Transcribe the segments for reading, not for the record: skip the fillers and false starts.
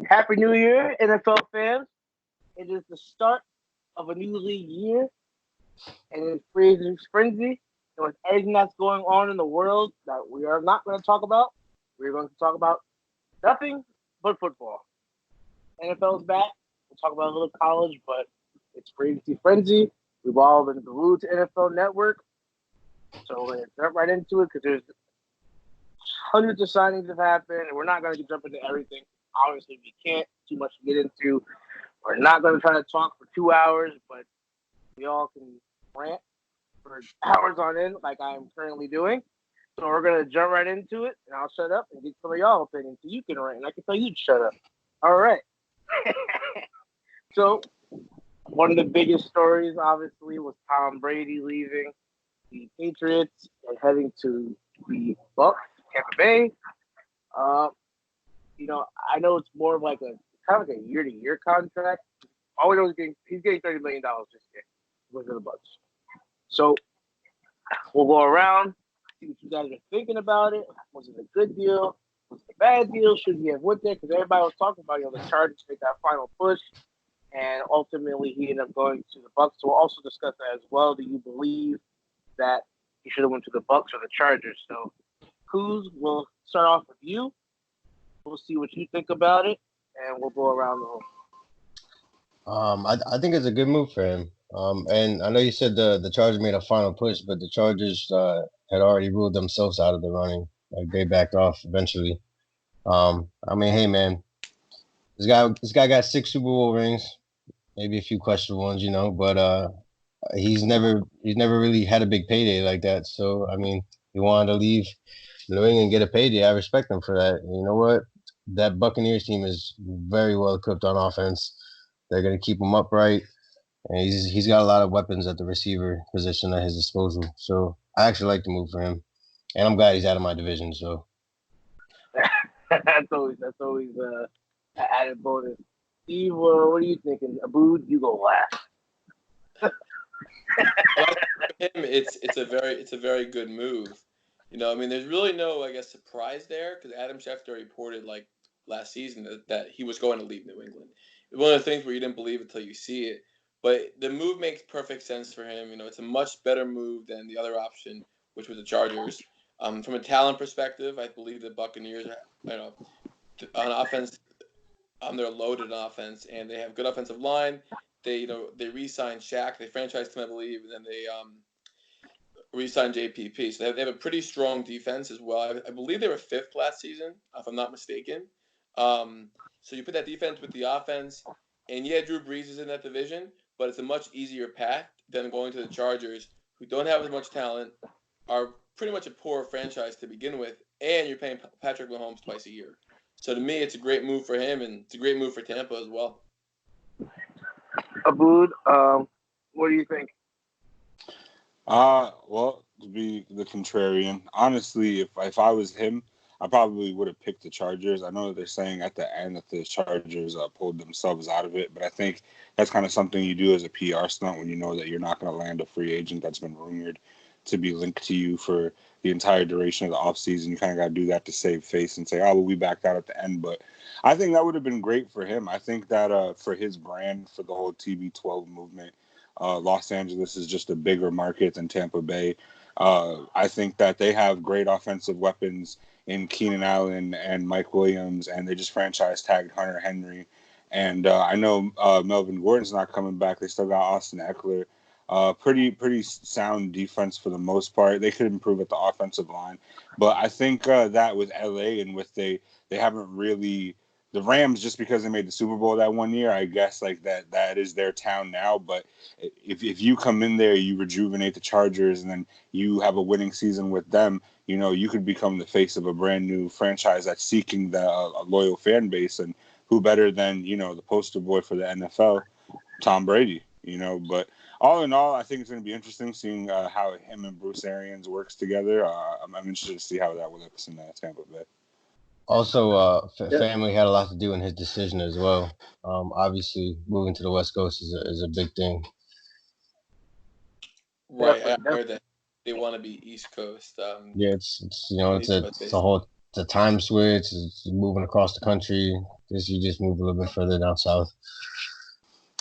Happy New Year, NFL fans. It is the start of a new league year, and it's freezing frenzy. And with everything that's going on in the world that we are not going to talk about, we're going to talk about nothing but football. NFL's back. We'll talk about a little college, but it's crazy frenzy. We've all been glued to NFL Network, so we're going to jump right into it because there's hundreds of signings have happened, and we're not going to jump into everything. Obviously, we can't. Too much to get into. We're not going to try to talk for 2 hours, but we all can rant for hours on end, like I am currently doing. So we're going to jump right into it, and I'll shut up and get some of y'all opinions so you can rant, and I can tell you to shut up. All right. So one of the biggest stories, obviously, was Tom Brady leaving the Patriots and heading to the Bucs, Tampa Bay. Uh, I know it's more of like a kind of like a year-to-year contract. All we know is he's getting $30 million this year with the Bucs. So we'll go around, see what you guys are thinking about it. Was it a good deal? Was it a bad deal? Should he have went there? Because everybody was talking about the Chargers make that final push, and ultimately he ended up going to the Bucs. So we'll also discuss that as well. Do you believe that he should have went to the Bucs or the Chargers? So, Ciuz, we'll start off with you. We'll see what you think about it, and we'll go around the room. I think it's a good move for him. And I know you said the Chargers made a final push, but the Chargers had already ruled themselves out of the running. Like they backed off eventually. I mean, hey man, this guy got 6 Super Bowl rings, maybe a few questionable ones, but he's never really had a big payday like that. So I mean, he wanted to leave New England and get a payday. I respect him for that. And you know what? That Buccaneers team is very well equipped on offense. They're going to keep him upright, and he's got a lot of weapons at the receiver position at his disposal. So I actually like the move for him, and I'm glad he's out of my division. So that's always an added bonus. Steve, what are you thinking? Abboud, you go last. For him, it's a very good move. I mean, there's really no, I guess, surprise there because Adam Schefter reported like last season that he was going to leave New England. It's one of the things where you didn't believe it until you see it. But the move makes perfect sense for him. It's a much better move than the other option, which was the Chargers. From a talent perspective, I believe the Buccaneers, on offense, they're loaded on offense, and they have good offensive line. They re-signed Shaq, they franchised him, I believe, and then they re-signed JPP. So they have a pretty strong defense as well. I believe they were fifth last season, if I'm not mistaken. So you put that defense with the offense, and yeah, Drew Brees is in that division, but it's a much easier path than going to the Chargers, who don't have as much talent, are pretty much a poor franchise to begin with, and you're paying Patrick Mahomes twice a year. So to me, it's a great move for him, and it's a great move for Tampa as well. Abboud, what do you think? Well, to be the contrarian, honestly, if I was him, I probably would have picked the Chargers. I know that they're saying at the end that the Chargers pulled themselves out of it, but I think that's kind of something you do as a PR stunt when you know that you're not going to land a free agent that's been rumored to be linked to you for the entire duration of the offseason. You kind of got to do that to save face and say, oh, well, we backed out at the end. But I think that would have been great for him. I think that for his brand, for the whole TB12 movement, Los Angeles is just a bigger market than Tampa Bay. I think that they have great offensive weapons in Keenan Allen and Mike Williams, and they just franchise tagged Hunter Henry. And I know Melvin Gordon's not coming back. They still got Austin Eckler. Pretty sound defense for the most part. They could improve at the offensive line, but I think that with LA and with they haven't really the Rams, just because they made the Super Bowl that one year, I guess like that is their town now. But if you come in there, you rejuvenate the Chargers, and then you have a winning season with them, you could become the face of a brand new franchise that's seeking a loyal fan base. And who better than the poster boy for the NFL, Tom Brady? But all in all, I think it's going to be interesting seeing how him and Bruce Arians works together. I'm interested to see how that looks in Tampa Bay. also, family had a lot to do in his decision as well. Obviously, moving to the West Coast is a big thing. Right, I heard that they want to be East Coast. Yeah, it's a time switch. It's moving across the country. You just move a little bit further down south.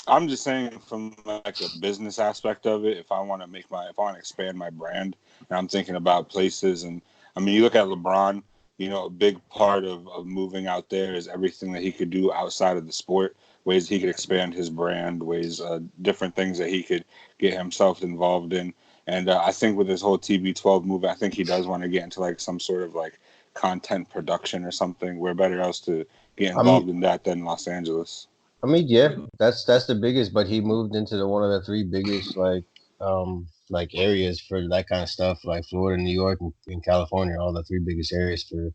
I'm just saying from like a business aspect of it, if I want to expand my brand, and I'm thinking about places, and I mean, you look at LeBron, a big part of moving out there is everything that he could do outside of the sport, ways he could expand his brand, ways, different things that he could get himself involved in. And I think with this whole TB12 move, I think he does want to get into like some sort of like content production or something. Where better else to get I mean, involved in that than Los Angeles? yeah, that's the biggest, but he moved into one of the three biggest like areas for that kind of stuff, like Florida, New York, and California, all the three biggest areas for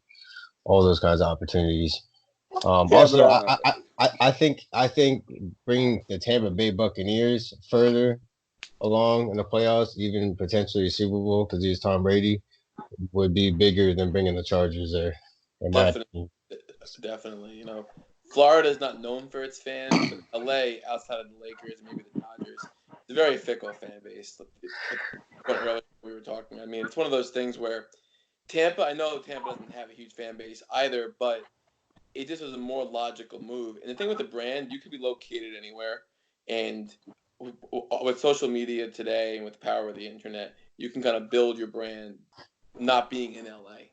all those kinds of opportunities. Yeah, Also, but I think bringing the Tampa Bay Buccaneers further along in the playoffs, even potentially a Super Bowl, because he's Tom Brady, would be bigger than bringing the Chargers there, in my Definitely, opinion. definitely. Florida is not known for its fans, but LA, outside of the Lakers and maybe the Dodgers, it's a very fickle fan base. What earlier we were talking. I mean, it's one of those things where I know Tampa doesn't have a huge fan base either, but it just was a more logical move. And the thing with the brand, you could be located anywhere, and with social media today and with the power of the internet, you can kind of build your brand, not being in LA.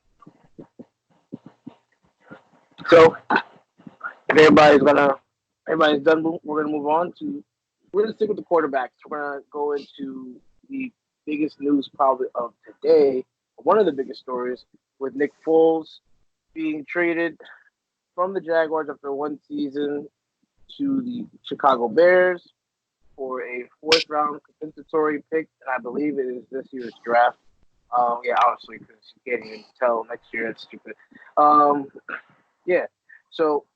so if everybody's done, we're gonna move on to. We're gonna stick with the quarterbacks. We're gonna go into the biggest news probably of today. One of the biggest stories with Nick Foles being traded from the Jaguars after one season to the Chicago Bears for a fourth round compensatory pick, and I believe it is this year's draft. Yeah, obviously, because you can't even tell next year. It's stupid. Yeah. So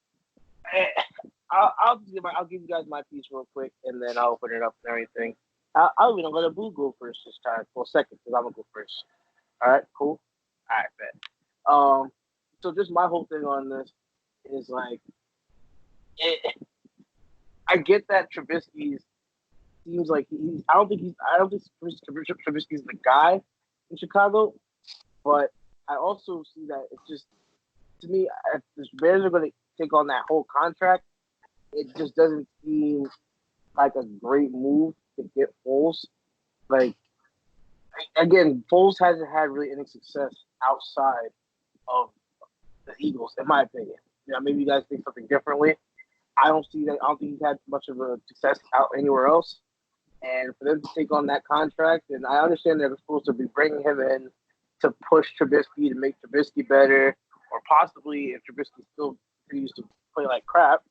I'll give you guys my piece real quick, and then I'll open it up and everything. I'll even let Abboud go first this time for a second, because I'm gonna go first. All right, cool. All right, bet. So just my whole thing on this is like, I get that Trubisky seems like he's. I don't think Trubisky's the guy in Chicago, but I also see that it's just, to me, if the Bears are going to take on that whole contract, it just doesn't seem like a great move to get Foles. Like, again, Foles hasn't had really any success outside of the Eagles, in my opinion. Maybe you guys think something differently. I don't see that. I don't think he's had much of a success out anywhere else. And for them to take on that contract, and I understand they're supposed to be bringing him in to push Trubisky to make Trubisky better, or possibly if Trubisky still continues to play like crap,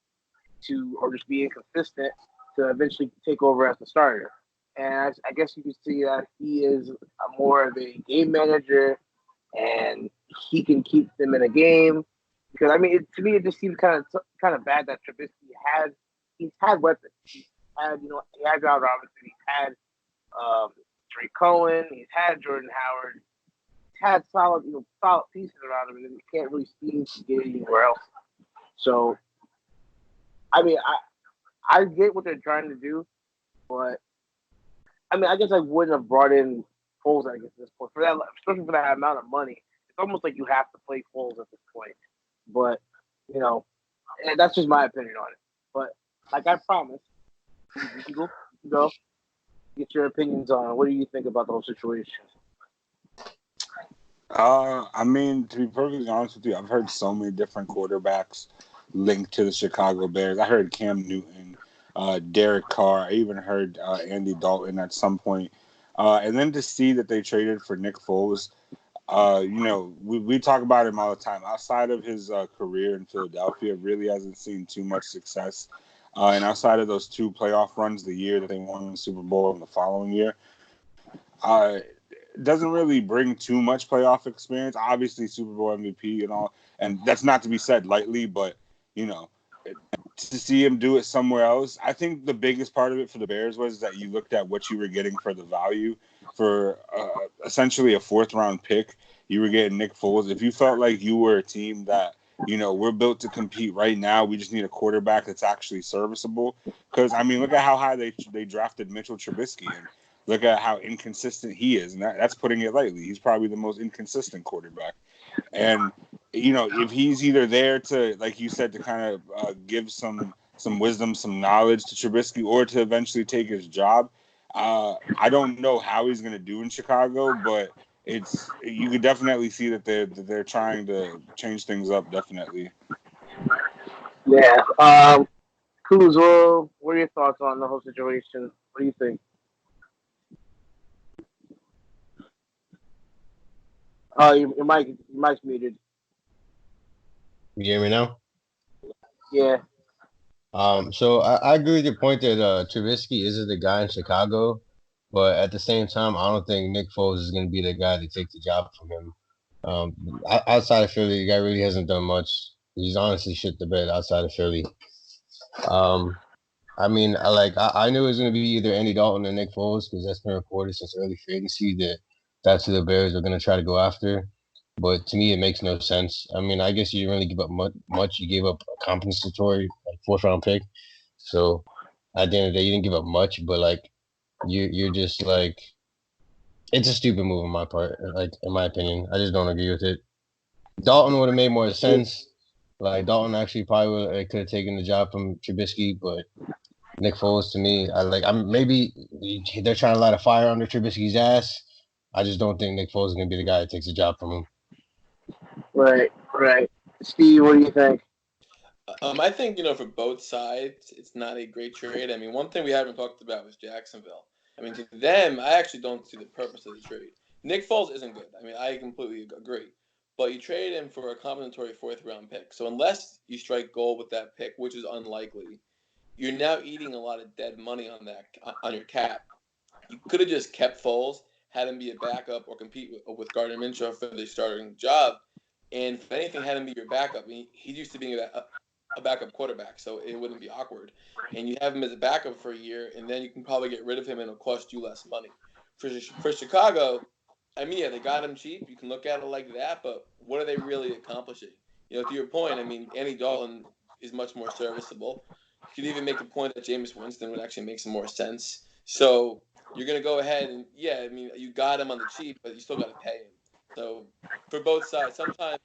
or just be inconsistent, to eventually take over as the starter. And I guess you can see that he is more of a game manager, and he can keep them in a game. Because I mean, to me, it just seems kind of bad that Trubisky he's had weapons. He had John Robinson, he's had Drake Cohen, he's had Jordan Howard, he's had solid pieces around him, and he can't really seem to get anywhere else. So, I mean, I get what they're trying to do, but I mean, I guess I wouldn't have brought in Foles, I guess, at this point, for that, especially for that amount of money. It's almost like you have to play Foles at this point. But, that's just my opinion on it. But like I promised, you can go get your opinions on it. What do you think about the whole situation? I mean, to be perfectly honest with you, I've heard so many different quarterbacks linked to the Chicago Bears. I heard Cam Newton, Derek Carr. I even heard Andy Dalton at some point. And then to see that they traded for Nick Foles, we talk about him all the time. Outside of his career in Philadelphia, really hasn't seen too much success. And outside of those two playoff runs, the year that they won the Super Bowl and the following year, doesn't really bring too much playoff experience. Obviously, Super Bowl MVP and all, and that's not to be said lightly, but to see him do it somewhere else, I think the biggest part of it for the Bears was that you looked at what you were getting for the value for essentially a fourth-round pick. You were getting Nick Foles. If you felt like you were a team that, we're built to compete right now, we just need a quarterback that's actually serviceable. Because, I mean, look at how high they drafted Mitchell Trubisky, and look at how inconsistent he is. And that's putting it lightly. He's probably the most inconsistent quarterback. And if he's either there to, like you said, to kind of give some wisdom, some knowledge to Trubisky, or to eventually take his job, I don't know how he's going to do in Chicago, but you could definitely see that they're trying to change things up. Definitely. Yeah. Cruz, what are your thoughts on the whole situation? What do you think? Your mic's muted. You hear me now? Yeah. So I agree with your point that Trubisky isn't the guy in Chicago, but at the same time, I don't think Nick Foles is going to be the guy to take the job from him. Outside of Philly, the guy really hasn't done much. He's honestly shit the bed outside of Philly. I mean, I knew it was going to be either Andy Dalton or Nick Foles because that's been reported since early free agency that that's who the Bears are going to try to go after. But to me, it makes no sense. I mean, I guess you didn't really give up much. You gave up a compensatory fourth round pick. So at the end of the day, you didn't give up much, but you're just it's a stupid move on my part. Like in my opinion, I just don't agree with it. Dalton would have made more sense. Like Dalton actually probably could have taken the job from Trubisky, but Nick Foles to me, maybe they're trying to light a fire under Trubisky's ass. I just don't think Nick Foles is going to be the guy that takes the job from him. Right. Steve, what do you think? I think, for both sides, it's not a great trade. I mean, one thing we haven't talked about was Jacksonville. I mean, to them, I actually don't see the purpose of the trade. Nick Foles isn't good. I mean, I completely agree. But you trade him for a compensatory fourth-round pick. So unless you strike gold with that pick, which is unlikely, you're now eating a lot of dead money on your cap. You could have just kept Foles, had him be a backup, or compete with Gardner Minshew for the starting job. And if anything, had him be your backup. I mean, he's used to being a backup quarterback, so it wouldn't be awkward. And you have him as a backup for a year, and then you can probably get rid of him, and it'll cost you less money. For Chicago, I mean, yeah, they got him cheap. You can look at it like that, but what are they really accomplishing? To your point, I mean, Andy Dalton is much more serviceable. You could even make the point that Jameis Winston would actually make some more sense. So you're going to go ahead and, yeah, I mean, you got him on the cheap, but you still got to pay him. So for both sides, sometimes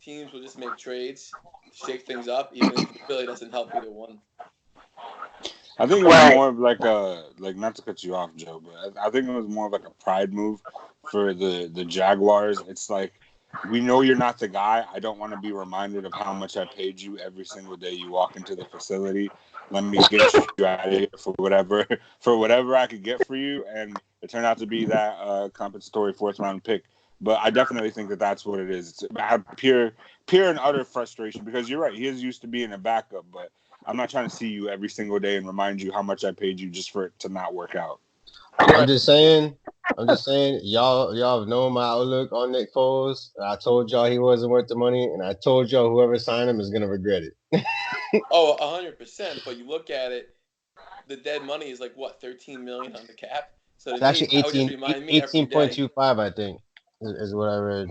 teams will just make trades, shake things up, even if it really doesn't help either one. I think it was more of not to cut you off, Joe, but I think it was more of like a pride move for the Jaguars. It's like, we know you're not the guy. I don't want to be reminded of how much I paid you every single day you walk into the facility. Let me get you out of here for whatever I could get for you, and it turned out to be that compensatory fourth-round pick. But I definitely think that that's what it is. It's pure and utter frustration, because you're right. He is used to being a backup, but I'm not trying to see you every single day and remind you how much I paid you just for it to not work out. I'm just saying, y'all have known my outlook on Nick Foles. I told y'all he wasn't worth the money, and I told y'all whoever signed him is gonna regret it. Oh, 100%. But you look at it, the dead money is like what, 13 million on the cap. So It's actually that would just remind me every day. 18.25, I think, is what I read.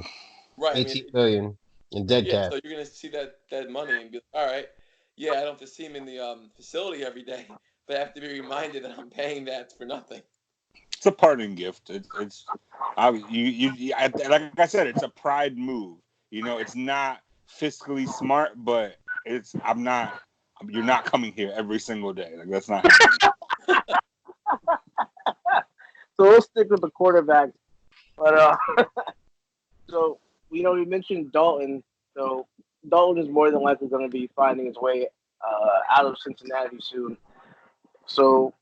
Right, 18 million in dead cap. So you're gonna see that dead money and be like, all right, yeah, I don't have to see him in the facility every day, but I have to be reminded that I'm paying that for nothing. It's a parting gift. Like I said, it's a pride move. It's not fiscally smart, but you're not coming here every single day. Like, that's not happening. So we'll stick with the quarterback. But so we mentioned Dalton. So Dalton is more than likely going to be finding his way out of Cincinnati soon. So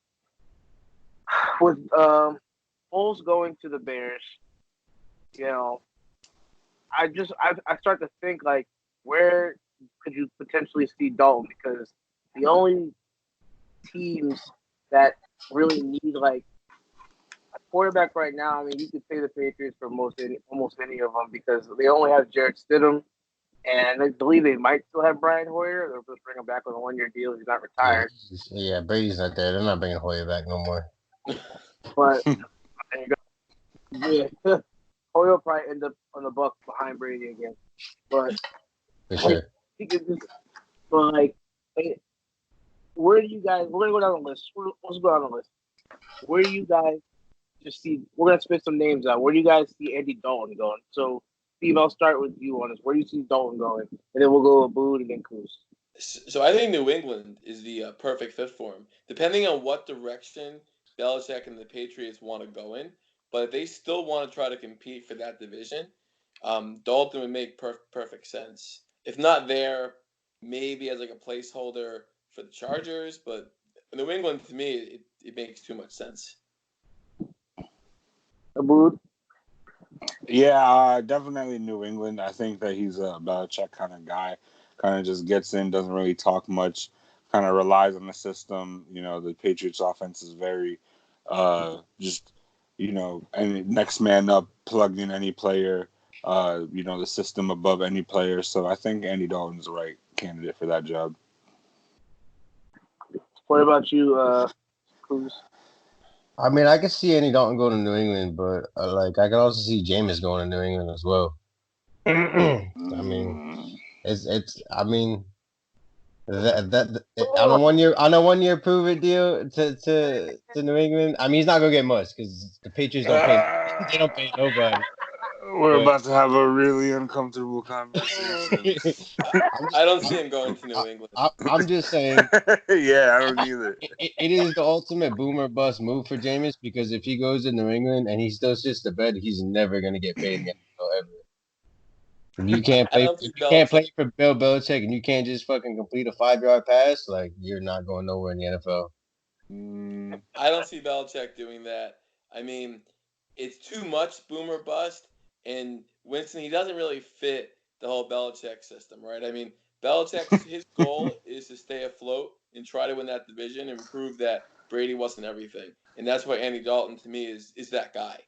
with Foles going to the Bears, I start to think, like, where could you potentially see Dalton? Because the only teams that really need like a quarterback right now, I mean, you could say the Patriots for almost any of them, because they only have Jarrett Stidham, and I believe they might still have Brian Hoyer. They'll just bring him back on a 1-year deal. He's not retired. Yeah, Brady's not there. They're not bringing Hoyer back no more. But yeah, Hoyer will probably end up on the Bucs behind Brady again. But for sure. But like, where do you guys? We're gonna go down the list. Let's go down the list. Where do you guys just see? We're gonna spit some names out. Where do you guys see Andy Dalton going? So Steve, I'll start with you on this. Where do you see Dalton going? And then we'll go with Abboud and then Cruz. So I think New England is the perfect fit for him, depending on what direction Belichick and the Patriots want to go in. But if they still want to try to compete for that division, Dalton would make perfect sense. If not there, maybe as like a placeholder for the Chargers. But New England, to me, it makes too much sense. Abboud? Yeah, definitely New England. I think that he's a Belichick kind of guy. Kind of just gets in, doesn't really talk much, kind of relies on the system. The Patriots offense is very just, and next man up, plug in any player, the system above any player. So I think Andy Dalton's the right candidate for that job. What about you, Cruz? I mean, I can see Andy Dalton going to New England, but I can also see Jameis going to New England as well. I mean, it's. I mean, that on a 1 year prove it deal to New England. I mean, he's not gonna get much because the Patriots don't pay. They don't pay nobody. We're about to have a really uncomfortable conversation. I don't see him going to New England. I'm just saying. Yeah, I don't either. It is the ultimate boomer bust move for Jameis because if he goes to New England and he still sits the bed, he's never gonna get paid again ever. If you can't play for Bill Belichick and you can't just fucking complete a 5-yard pass, like you're not going nowhere in the NFL. I don't see Belichick doing that. I mean, it's too much boomer bust, and Winston, he doesn't really fit the whole Belichick system, right? I mean, Belichick's his goal is to stay afloat and try to win that division and prove that Brady wasn't everything, and that's why Andy Dalton to me is that guy.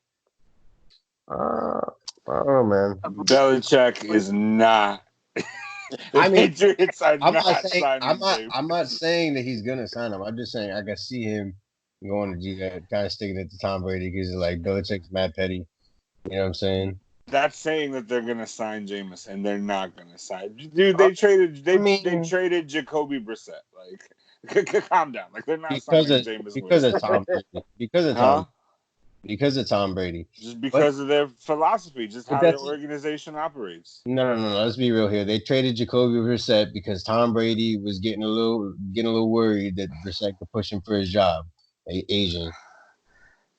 Oh man, Belichick is not. I mean, Patriots are I'm not saying that he's gonna sign him. I'm just saying I can see him going to do that, kind of sticking it to Tom Brady because like Belichick's mad petty. You know what I'm saying? That's saying that they're gonna sign Jameis, and they're not gonna sign. Dude, they traded Jacoby Brissett. Like, calm down. Like they're not signing Jameis because of Tom Brady. Because of Tom Brady. Just because of their philosophy, just how their organization operates. No. Let's be real here. They traded Jacoby Brissett because Tom Brady was getting a little worried that Brissett could push him for his job. Asian.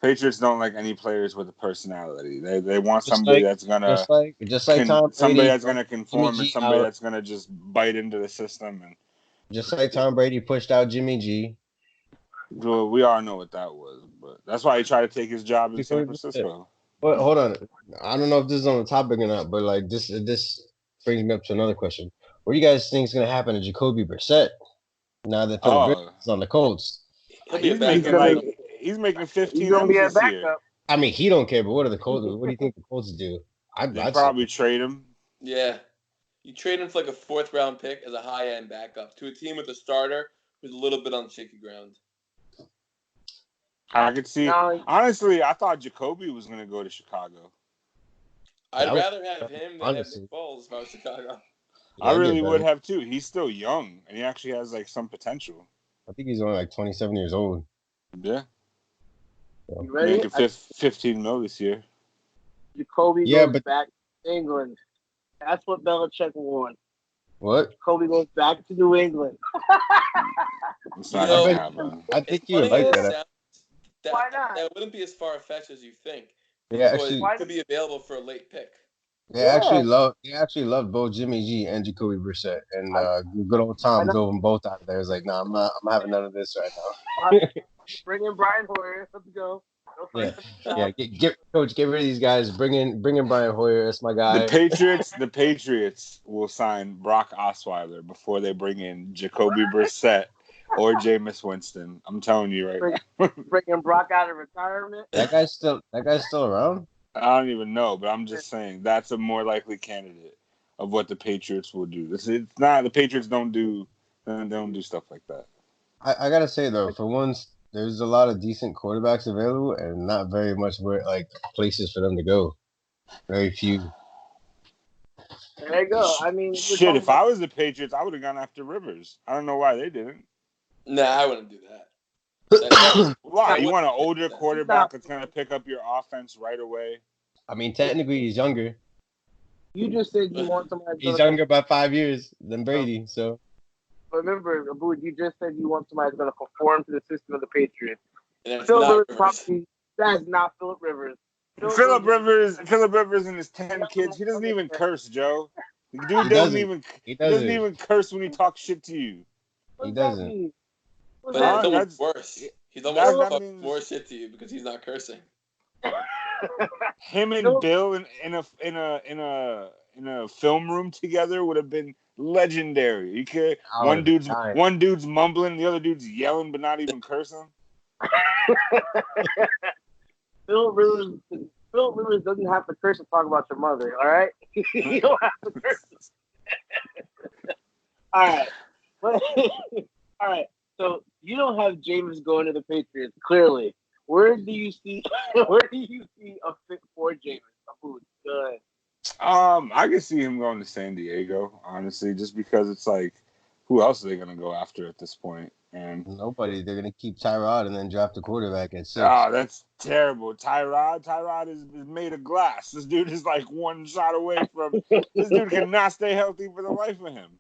Patriots don't like any players with a personality. They want somebody that's gonna just like Tom Brady, somebody that's gonna conform and somebody that's gonna just bite into the system and just like Tom Brady pushed out Jimmy G. Well, we all know what that was, but that's why he tried to take his job in San Francisco. But hold on, I don't know if this is on the topic or not, but like this brings me up to another question. What do you guys think is gonna happen to Jacoby Brissett now that Philip Rivers is on the Colts? He's making 15 M's this year. I mean, he don't care, but what are the Colts? What do you think the Colts do? I'd probably trade him. Yeah, you trade him for like a 4th round pick as a high end backup to a team with a starter who's a little bit on shaky ground. I could see. Honestly, I thought Jacoby was going to go to Chicago. I'd rather have him than have Nick Foles if I was Chicago. I really would have too. He's still young, and he actually has like some potential. I think he's only like 27 years old. Yeah. You ready? Making 15 mil this year. Jacoby goes back to England. That's what Belichick won. What? Jacoby goes back to New England. It's not gonna happen. I think you would like that. Why not? That wouldn't be as far-fetched as you think. Yeah, actually, it could be available for a late pick. They actually loved both Jimmy G and Jacoby Brissett, and good old Tom drove them both out of there. It was like, I'm having none of this right now. Bring in Brian Hoyer. Let's go. Get rid of these guys. Bring in Brian Hoyer. That's my guy. The Patriots will sign Brock Osweiler before they bring in Jacoby Brissett or Jameis Winston. I'm telling you right now. Bringing Brock out of retirement. That guy's still around. I don't even know, but I'm just saying that's a more likely candidate of what the Patriots will do. It's not the Patriots don't do stuff like that. I gotta say though, for once, there's a lot of decent quarterbacks available, and not very much places for them to go. Very few. There you go. I mean, shit. If I was the Patriots, I would have gone after Rivers. I don't know why they didn't. Nah, I wouldn't do that. Why? You want an older quarterback that's going to pick up your offense right away? I mean, technically, he's younger. You just said you want somebody that's He's gonna. younger by 5 years than Brady, so Remember, Abboud, you just said you want somebody that's gonna conform to the system of the Patriots. And it's Philip not Rivers Rivers. probably that's not Philip Rivers. Philip Rivers and his 10 kids. He doesn't even curse, Joe. The dude he doesn't doesn't. even He he doesn't doesn't. even curse when he talks shit to you. What He does that doesn't. mean? What But does it's that almost That's worse. He's almost that talking means more shit to you because he's not cursing. mean? him and Philip- Bill in a film room together would have been legendary. You could I would have been dying. one dude's mumbling, the other dude's yelling, but not even cursing. Philip Rivers doesn't have to curse to talk about your mother, all right? You don't have to curse. All right. All right. So you don't have Jameis going to the Patriots, clearly. Where do you see a fit for Jameis? Abboud, good. I could see him going to San Diego, honestly, just because it's like, who else are they gonna go after at this point? And Nobody. They're gonna keep Tyrod and then draft a quarterback at 6. that's terrible. Tyrod is made of glass. This dude is like one shot away from. This dude cannot stay healthy for the life of him.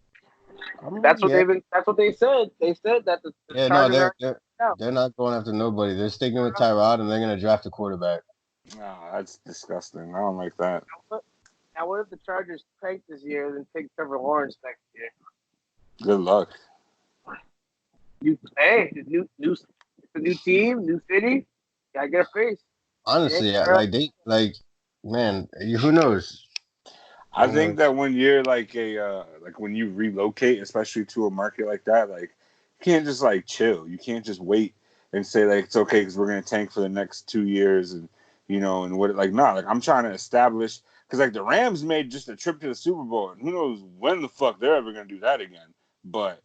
That's what Yeah. That's what they said. They said that the Yeah, no, Chargers they're not going after nobody. They're sticking with Tyrod and they're gonna draft a quarterback. That's disgusting. I don't like that. Now, what if the Chargers tank this year and then take Trevor Lawrence next year? Good luck. It's a new team, new city. Gotta get a face. Honestly, Yeah. man, who knows? I think that when you're like when you relocate, especially to a market like that, like you can't just like chill. You can't just wait and say like it's okay because we're gonna tank for the next 2 years and and what like like I'm trying to establish because like the Rams made just a trip to the Super Bowl and who knows when the fuck they're ever gonna do that again. But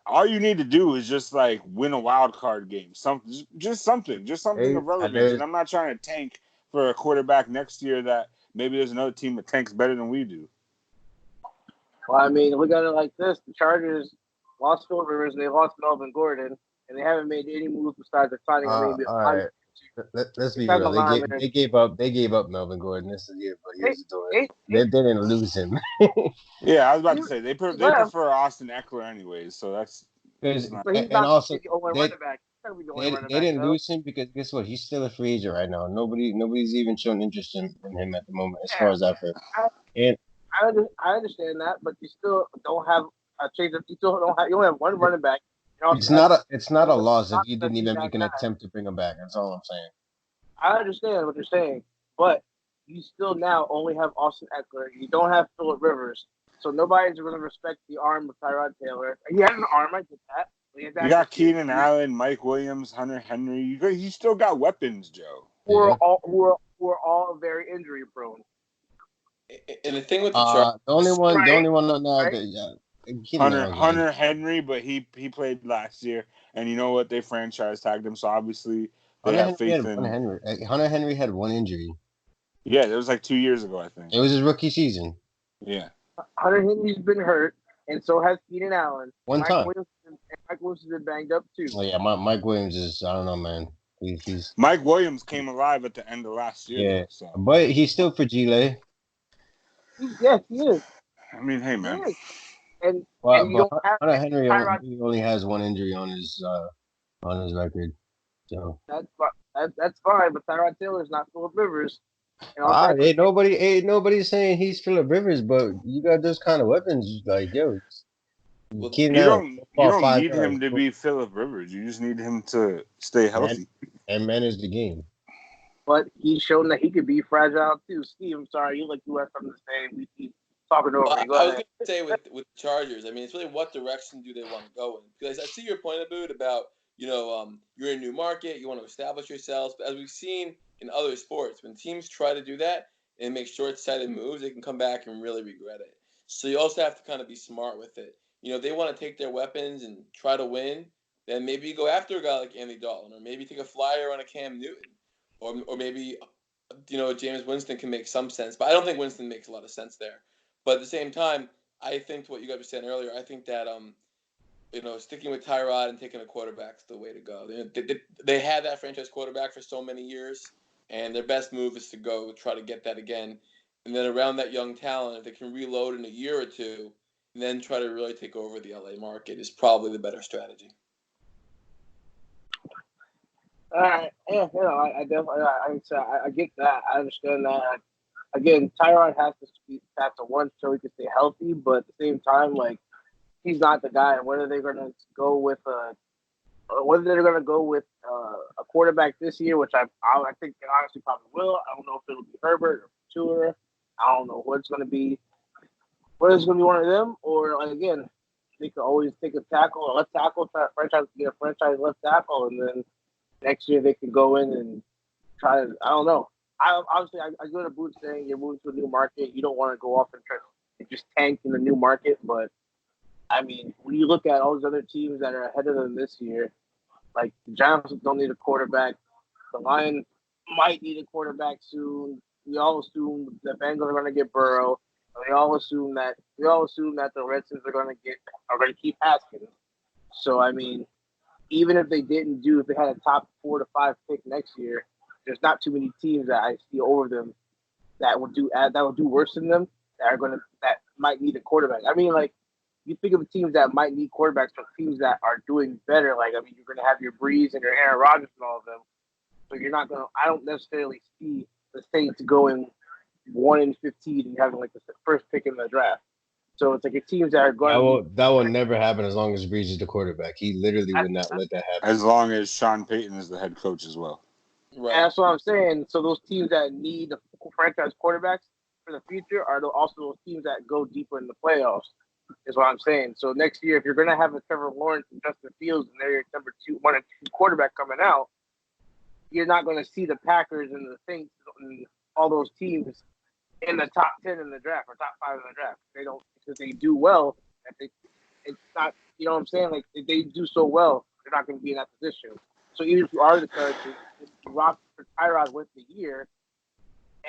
all you need to do is just like win a wild card game, something of relevance. And I'm not trying to tank for a quarterback next year that maybe there's another team that tanks better than we do. Well, I mean, look at it like this: the Chargers lost Philip Rivers and they lost Melvin Gordon, and they haven't made any moves besides signing a maybe. All right. Let's be real. They gave up Melvin Gordon this year, but here's the story. They didn't lose him. Yeah, I was about to say they prefer Austin Eckler anyways, so that's and also the only running back. They didn't lose him because guess what? He's still a free agent right now. Nobody's even showing interest in him at the moment, as far as I've heard. I understand that, but you still don't have a change. You still don't have. You only have one running back. It's not a loss if you didn't even make an attempt to bring him back. That's all I'm saying. I understand what you're saying, but you still now only have Austin Eckler. You don't have Philip Rivers, so nobody's going to respect the arm of Tyrod Taylor. He has an arm, I get that. You got Keenan Allen, Mike Williams, Hunter Henry. You still got weapons, Joe. Who are all very injury prone. And the thing with the Chargers, the only one on that, Hunter Henry, but he played last year, and you know what? They franchise tagged him, so obviously they have faith in Hunter Henry had one injury. Yeah, it was like 2 years ago, I think. It was his rookie season. Yeah. Hunter Henry's been hurt, and so has Keenan Allen. Mike Williams has been banged up too. Oh yeah, Mike Williams is, I don't know, man. Mike Williams came alive at the end of last year. Yeah, though, so. But he's still fragile. Yes, he is. I mean, hey man. And Hunter Henry only has one injury on his record. So that's fine, but Tyrod Taylor's not Philip Rivers. Ain't nobody saying he's Philip Rivers, but you got those kind of weapons, like yo. You don't need him to be Philip Rivers. You just need him to stay healthy and manage the game. But he's shown that he could be fragile too. Steve, I'm sorry, you have something to say. We keep talking over. I was going to say with the Chargers, I mean, it's really what direction do they want to go in? Because I see your point, Abboud, about you're in a new market, you want to establish yourselves. But as we've seen in other sports, when teams try to do that and make short-sighted moves, they can come back and really regret it. So you also have to kind of be smart with it. If they want to take their weapons and try to win, then maybe you go after a guy like Andy Dalton, or maybe take a flyer on a Cam Newton, or maybe Jameis Winston can make some sense. But I don't think Winston makes a lot of sense there. But at the same time, I think what you guys were saying earlier, I think that sticking with Tyrod and taking a quarterback is the way to go. They had that franchise quarterback for so many years, and their best move is to go try to get that again. and then around that young talent, if they can reload in a year or two, and then try to really take over the LA market, is probably the better strategy. All right, yeah, I definitely, I get that. I understand that. Again, Tyrod has to one so he can stay healthy, but at the same time, like he's not the guy. Whether they're gonna go with a quarterback this year, which I think they honestly probably will. I don't know if it'll be Herbert or Tua. I don't know what it's gonna be. Whether it's gonna be one of them or like, again, they could always take a tackle, a left tackle, try to get a franchise left tackle, and then next year they can go in and try to. I don't know. I go to Abboud saying you're moving to a new market. You don't want to go off and try and just tank in the new market. But I mean, when you look at all those other teams that are ahead of them this year, like the Giants don't need a quarterback. The Lions might need a quarterback soon. We all assume the Bengals are going to get Burrow. We all assume that the Redskins are going to keep Haskins. So I mean, even if they if they had a top 4 to 5 pick next year, there's not too many teams that I see over them that would do worse than them that might need a quarterback. I mean, like you think of teams that might need quarterbacks from teams that are doing better. Like I mean, you're going to have your Breeze and your Aaron Rodgers and all of them. So you're not going to. I don't necessarily see the Saints going 1-15 and having like the first pick in the draft. So it's like your teams that are going. That will never happen as long as Breeze is the quarterback. He literally would not let that happen. As long as Sean Payton is the head coach as well. Right. And that's what I'm saying. So those teams that need the franchise quarterbacks for the future are also those teams that go deeper in the playoffs. Is what I'm saying. So next year, if you're going to have a Trevor Lawrence and Justin Fields and they're your number 1 and 2 quarterback coming out, you're not going to see the Packers and the Saints and all those teams in the top 10 in the draft or top 5 in the draft. They don't, because they do well. It's not, you know what I'm saying? Like if they do so well, they're not going to be in that position. So even if you are the Chargers, if you rock for Tyrod with the year,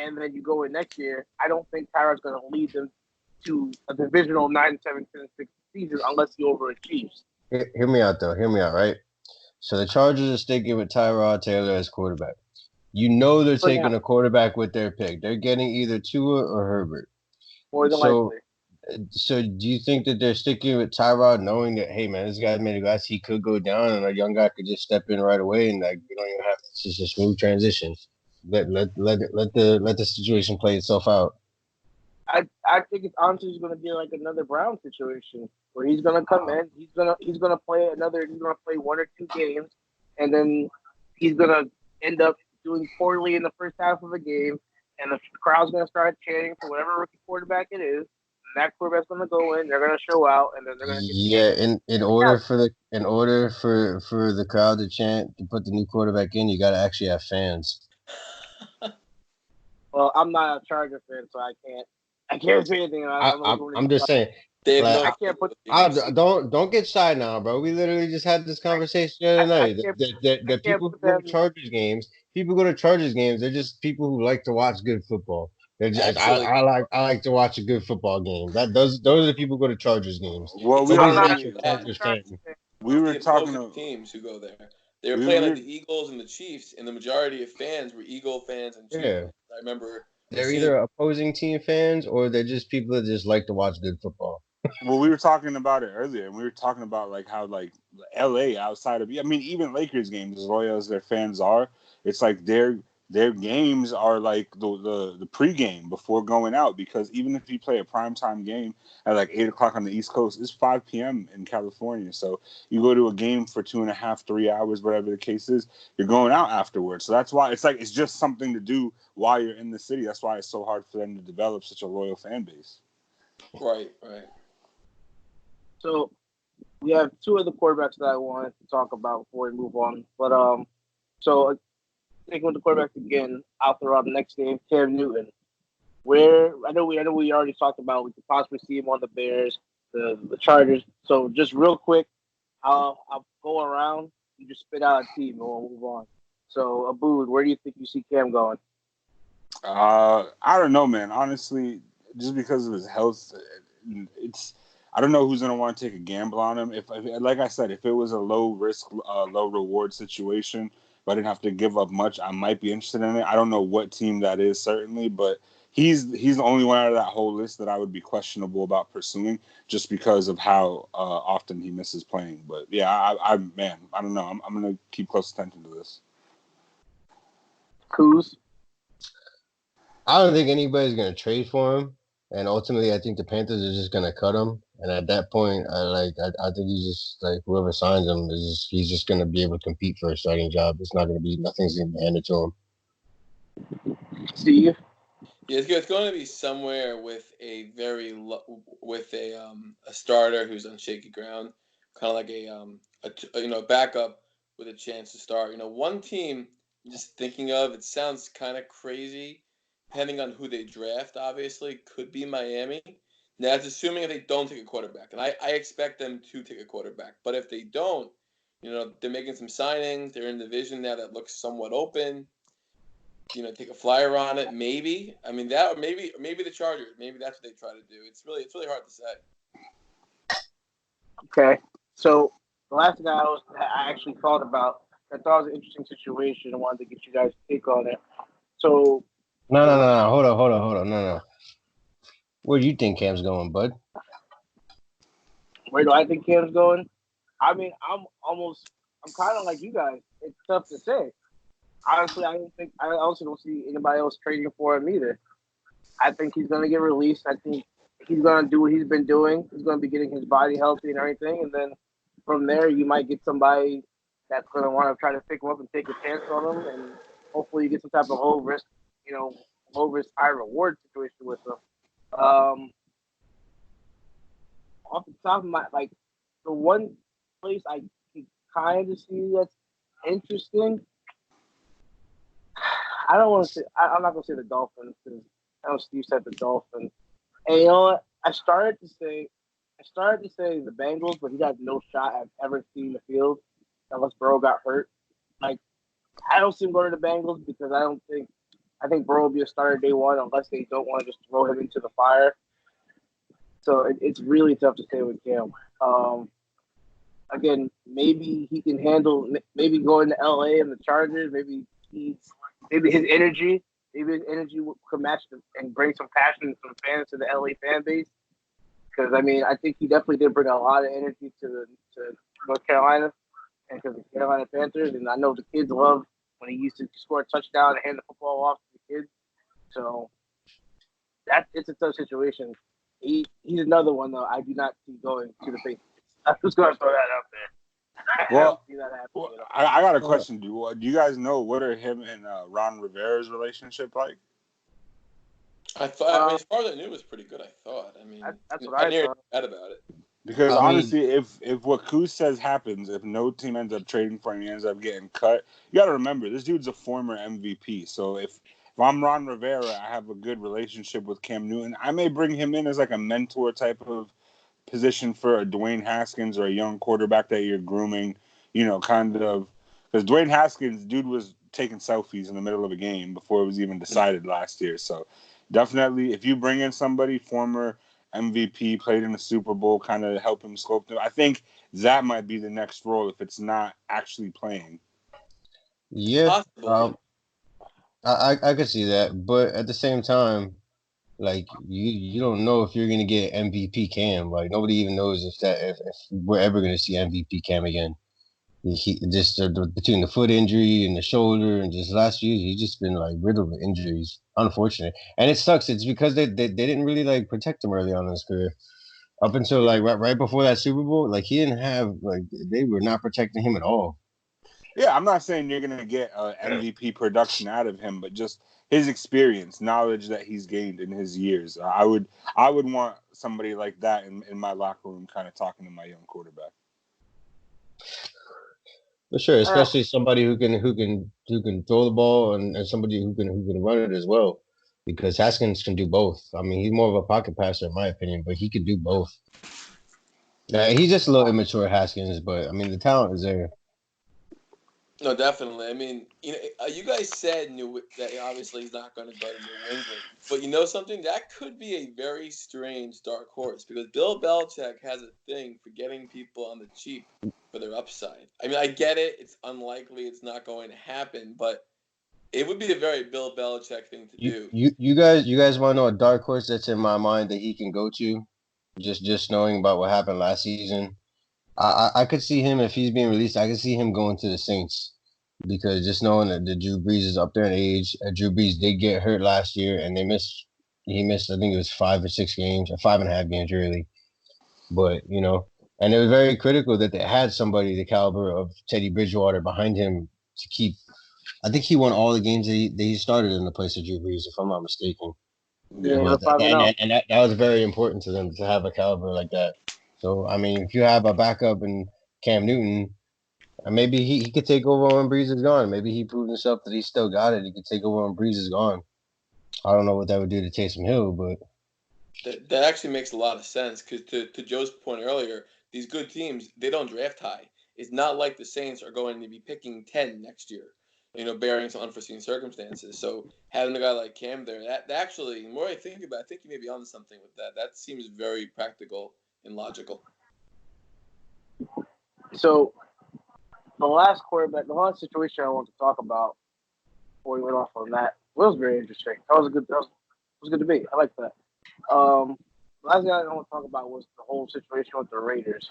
and then you go in next year, I don't think Tyrod's going to lead them to a divisional 9-7-10-6 season unless he overachieves. Hear me out, though. Hear me out, right? So the Chargers are sticking with Tyrod Taylor as quarterback. You know they're taking a quarterback with their pick. They're getting either Tua or Herbert. More than likely. So do you think that they're sticking with Tyrod knowing that, hey, man, this guy made a glass, he could go down and a young guy could just step in right away and like we don't even have to, it's just a smooth transition. Let the situation play itself out. I think it's honestly going to be like another Brown situation where he's going to come in, he's going to play 1 or 2 games, and then he's going to end up doing poorly in the first half of a game, and the crowd's going to start chanting for whatever rookie quarterback it is. And that quarterback's going to go in, they're going to show out, and then they're going to in order for the crowd to chant to put the new quarterback in, you got to actually have fans. Well, I'm not a Charger fan, so I can't say anything. I'm just saying. I can't put. Don't get shy now, bro. We literally just had this conversation the other night. The people who go to Chargers games, they're just people who like to watch good football. They're just, I like to watch a good football game. Those are the people who go to Chargers games. Well, we were talking to teams who go there. They were playing like the Eagles and the Chiefs, and the majority of fans were Eagle fans and Chiefs. Yeah. I remember they're either opposing team fans or they're just people that just like to watch good football. Well, we were talking about it earlier, and we were talking about like how like LA outside of, I mean, even Lakers games, as loyal as their fans are, it's like their games are like the pregame before going out, because even if you play a primetime game at like 8:00 on the East Coast, it's 5 p.m. in California. So you go to a game for 2.5, 3 hours, whatever the case is, you're going out afterwards. So that's why it's just something to do while you're in the city. That's why it's so hard for them to develop such a loyal fan base. Right. So we have 2 other quarterbacks that I wanted to talk about before we move on. But so taking with the quarterbacks again, I'll throw out the next name, Cam Newton. Where I know we already talked about we could possibly see him on the Bears, the Chargers. So just real quick, I'll go around. You just spit out a team and we'll move on. So Abboud, where do you think you see Cam going? I don't know, man. Honestly, just because of his health, I don't know who's going to want to take a gamble on him. If like I said, if it was a low risk, low reward situation, but I didn't have to give up much, I might be interested in it. I don't know what team that is, certainly, but he's the only one out of that whole list that I would be questionable about pursuing, just because of how often he misses playing. But yeah, I man, I don't know. I'm gonna keep close attention to this. Ciuz. I don't think anybody's gonna trade for him, and ultimately, I think the Panthers are just gonna cut him. And at that point, I think he's just like whoever signs him he's just gonna be able to compete for a starting job. It's not gonna be nothing's gonna be handed to him. Steve. Yeah, it's going to be somewhere with a a starter who's on shaky ground, kind of like a backup with a chance to start. One team I'm just thinking of. It sounds kind of crazy, depending on who they draft. Obviously, could be Miami. Now, that's assuming if they don't take a quarterback, and I expect them to take a quarterback. But if they don't, they're making some signings. They're in a division now that looks somewhat open. Take a flyer on it, maybe. I mean that, or maybe the Chargers. Maybe that's what they try to do. It's really hard to say. Okay, so the last thing I actually thought about, I thought it was an interesting situation. I wanted to get you guys' take on it. So No. Hold on. No. Where do you think Cam's going, bud? where do I think Cam's going? I mean, I'm kind of like you guys. It's tough to say. Honestly, I also don't see anybody else trading for him either. I think he's going to get released. I think he's going to do what he's been doing. He's going to be getting his body healthy and everything. And then from there, you might get somebody that's going to want to try to pick him up and take a chance on him. And hopefully you get some type of low risk, high reward situation with him. Off the top of my, the one place I can kind of see that's interesting, I don't want to say, I'm not going to say the Dolphins because I know Steve said the Dolphins. And you know what? I started to say the Bengals, but he got no shot at ever seeing the field unless Burrow got hurt. I don't see him going to the Bengals because I think Burrow will be a starter day one unless they don't want to just throw him into the fire. So it's really tough to stay with Cam. Again, maybe he can handle maybe going to LA and the Chargers. Maybe his energy could match and bring some passion and some fans to the LA fan base. Because I think he definitely did bring a lot of energy to North Carolina and to the Carolina Panthers. And I know the kids love when he used to score a touchdown and hand the football off to the kids. So it's a tough situation. He's another one though. I do not see going to the Patriots. I'm just going to throw that out there. Well, I don't see that happening. Well, I got a question. Do you guys know what are him and Ron Rivera's relationship like? I thought, as far as I knew, it was pretty good. I thought. That's what I never thought. read about it. Because honestly, if what Kuz says happens, if no team ends up trading for him, he ends up getting cut. You got to remember, this dude's a former MVP. So if I'm Ron Rivera, I have a good relationship with Cam Newton. I may bring him in as like a mentor type of position for a Dwayne Haskins or a young quarterback that you're grooming, kind of. Because Dwayne Haskins, dude was taking selfies in the middle of a game before it was even decided last year. So definitely, if you bring in somebody, former MVP, played in the Super Bowl, kind of help him sculpt it, I think that might be the next role if it's not actually playing. Yeah, I could see that, but at the same time, like you don't know if you're gonna get MVP Cam. Like nobody even knows if we're ever gonna see MVP Cam again. He just between the foot injury and the shoulder and just last year he's just been like riddled with injuries. Unfortunate, and it sucks. It's because they didn't really like protect him early on in his career. Up until like right before that Super Bowl, like he didn't have they were not protecting him at all. Yeah, I'm not saying you're going to get MVP production out of him, but just his experience, knowledge that he's gained in his years. I would want somebody like that in my locker room, kind of talking to my young quarterback. For sure, especially somebody who can throw the ball and somebody who can run it as well. Because Haskins can do both. He's more of a pocket passer in my opinion, but he can do both. Yeah, he's just a little immature, Haskins, but the talent is there. No, definitely. You guys said that obviously he's not going to go to New England, but you know something? That could be a very strange dark horse because Bill Belichick has a thing for getting people on the cheap for their upside. I get it; it's unlikely, it's not going to happen, but It would be a very Bill Belichick thing to do. You guys want to know a dark horse that's in my mind that he can go to? Just knowing about what happened last season, I could see him if he's being released. I could see him going to the Saints because just knowing that the Drew Brees is up there in age. Drew Brees did get hurt last year, and he missed. I think it was 5 or 6 games, or 5.5 games really. But and it was very critical that they had somebody the caliber of Teddy Bridgewater behind him to keep. I think he won all the games that he started in the place of Drew Brees, if I'm not mistaken. Yeah, Yeah. But 5-0. that was very important to them to have a caliber like that. So I mean, if you have a backup in Cam Newton, maybe he could take over when Breeze is gone. Maybe he proved himself that he still got it. He could take over when Breeze is gone. I don't know what that would do to Taysom Hill, but That actually makes a lot of sense because to Joe's point earlier, these good teams, they don't draft high. It's not like the Saints are going to be picking 10 next year, bearing some unforeseen circumstances. So having a guy like Cam there, that actually, the more I think about it, I think you may be onto something with that. That seems very practical and logical. So the last situation I want to talk about before we went off on that was very interesting. That was a good debate. I like that. Last thing I want to talk about was the whole situation with the Raiders.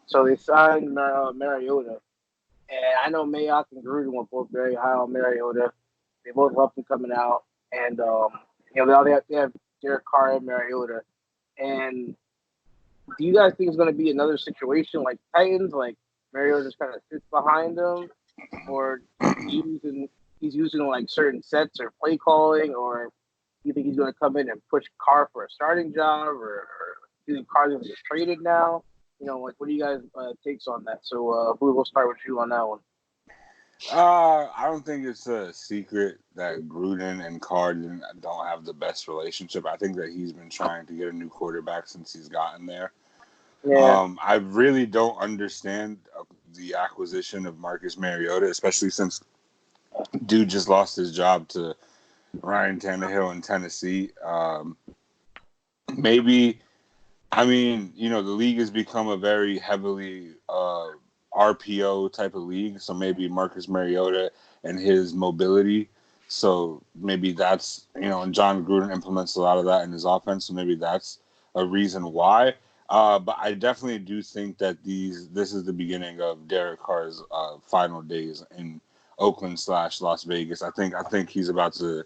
So they signed Mariota, and I know Mayock and Gruden were both very high on Mariota. They both loved him coming out, and now they have Derek Carr and Mariota. And do you guys think it's going to be another situation like Titans, like Mariota just kind of sits behind them, or he's using like certain sets or play calling, or do you think he's going to come in and push Carr for a starting job, or do you think Carr's going to get traded now? What do you guys takes on that? So, we'll start with you on that one. I don't think it's a secret that Gruden and Carr don't have the best relationship. I think that he's been trying to get a new quarterback since he's gotten there. Yeah. I really don't understand the acquisition of Marcus Mariota, especially since dude just lost his job to Ryan Tannehill in Tennessee. Maybe, I mean, the league has become a very heavily RPO type of league. So maybe Marcus Mariota and his mobility. So maybe that's, and John Gruden implements a lot of that in his offense. So maybe that's a reason why. But I definitely do think that this is the beginning of Derek Carr's final days in Oakland/Las Vegas. I think he's about to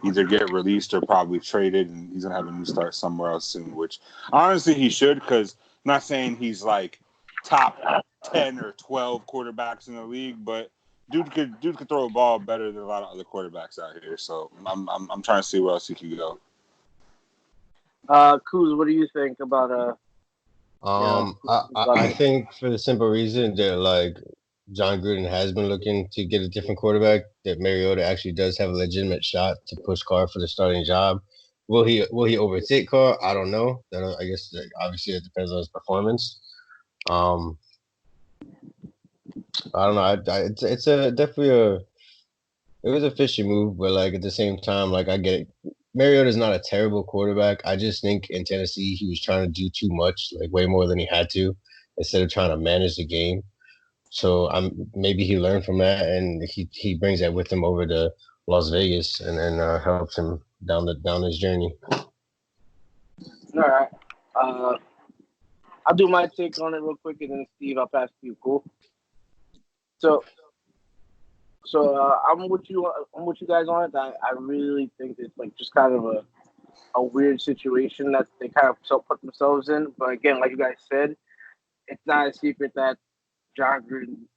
either get released or probably traded, and he's gonna have a new start somewhere else soon. Which honestly he should, because I'm not saying he's like top 10 or 12 quarterbacks in the league, but dude could throw a ball better than a lot of other quarterbacks out here. So I'm trying to see where else he could go. Kuz, what do you think about I think for the simple reason that like John Gruden has been looking to get a different quarterback, that Mariota actually does have a legitimate shot to push Carr for the starting job. Will he overtake Carr? I don't know. I guess obviously it depends on his performance. I don't know. It's a definitely it was a fishy move, but like at the same time, like I get it. Mariota's not a terrible quarterback. I just think in Tennessee he was trying to do too much, like way more than he had to, instead of trying to manage the game. So maybe he learned from that, and he brings that with him over to Las Vegas, and then helps him down his journey. All right. I'll do my take on it real quick, and then Steve, I'll pass to you. Cool. So I'm with you guys on it. I really think it's like just kind of a weird situation that they kind of put themselves in. But again, like you guys said, it's not a secret that John Gruden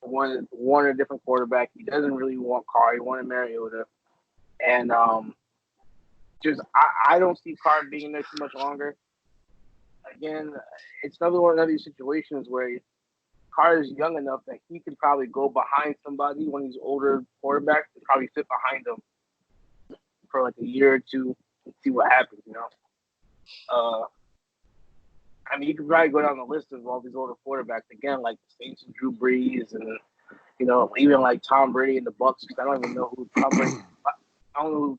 wanted a different quarterback. He doesn't really want Carr. He wanted Mariota, and I don't see Carr being there too much longer. Again, it's another one of these situations where Carr is young enough that he can probably go behind somebody when he's older quarterback and probably sit behind them for like a year or two and see what happens, I mean, you could probably go down the list of all these older quarterbacks again, like the Saints and Drew Brees, and even like Tom Brady and the Bucks. Because I don't even know who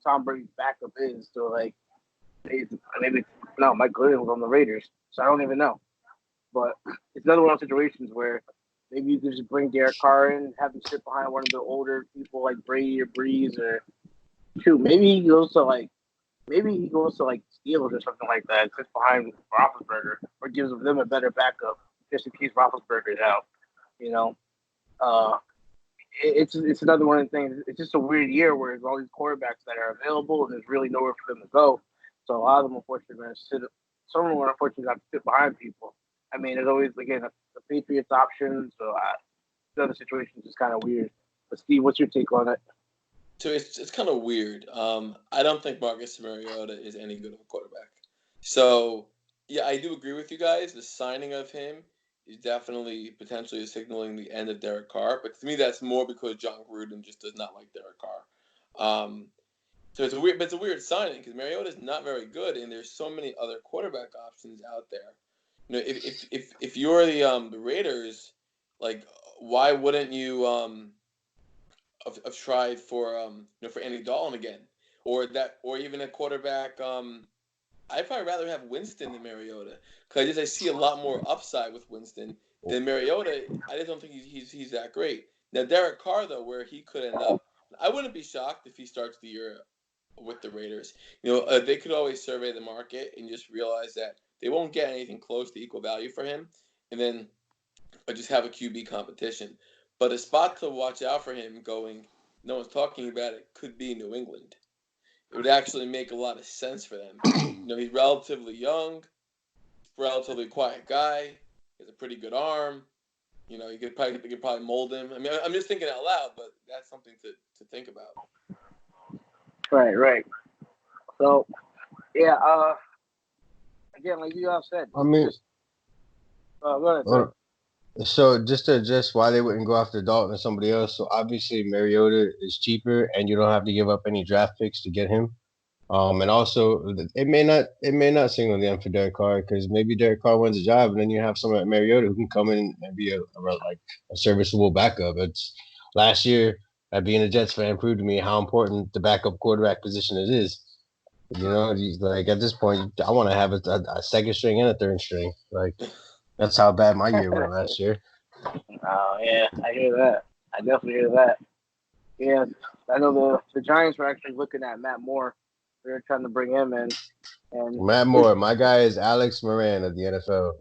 Tom Brady's backup is. So like, Mike Glennon was on the Raiders, so I don't even know. But it's another one of those situations where maybe you could just bring Derek Carr in and have him sit behind one of the older people like Brady or Breeze, or shoot, maybe he goes to like Steelers or something like that, sits behind Roethlisberger, or gives them a better backup just in case Roethlisberger's out. You know, it's another one of the things. It's just a weird year where there's all these quarterbacks that are available and there's really nowhere for them to go. So a lot of them, unfortunately, are going to sit. Some of them, unfortunately, have to sit behind people. I mean, there's always, again, the Patriots option. So the other situation is just kind of weird. But Steve, what's your take on it? So it's kind of weird. I don't think Marcus Mariota is any good of a quarterback. So yeah, I do agree with you guys. The signing of him is definitely potentially signaling the end of Derek Carr. But to me, that's more because John Gruden just does not like Derek Carr. So it's a weird signing because Mariota is not very good, and there's so many other quarterback options out there. You know, if you're the Raiders, like, why wouldn't you have tried for for Andy Dalton again, or even a quarterback? I'd probably rather have Winston than Mariota because I see a lot more upside with Winston than Mariota. I just don't think he's that great. Now Derek Carr, though, where he could end up, I wouldn't be shocked if he starts the year with the Raiders. They could always survey the market and just realize that they won't get anything close to equal value for him, and then just have a QB competition. But a spot to watch out for him going, no one's talking about it, could be New England. It would actually make a lot of sense for them. He's relatively young, relatively quiet guy. He has a pretty good arm. You could probably mold him. I mean, I'm just thinking out loud, but that's something to think about. Right. So, yeah. Again, like you all said, I mean, go ahead. Sir. So just to address why they wouldn't go after Dalton or somebody else. So obviously Mariota is cheaper, and you don't have to give up any draft picks to get him. And also it may not signal the end for Derek Carr because maybe Derek Carr wins a job, and then you have someone like Mariota who can come in and be a serviceable backup. It's last year being a Jets fan proved to me how important the backup quarterback position is. Like at this point, I want to have a second string and a third string. Like that's how bad my year went last year. Oh yeah, I hear that. I definitely hear that. Yeah, I know the Giants were actually looking at Matt Moore. They were trying to bring him in. And Matt Moore, my guy is Alex Moran of the NFL.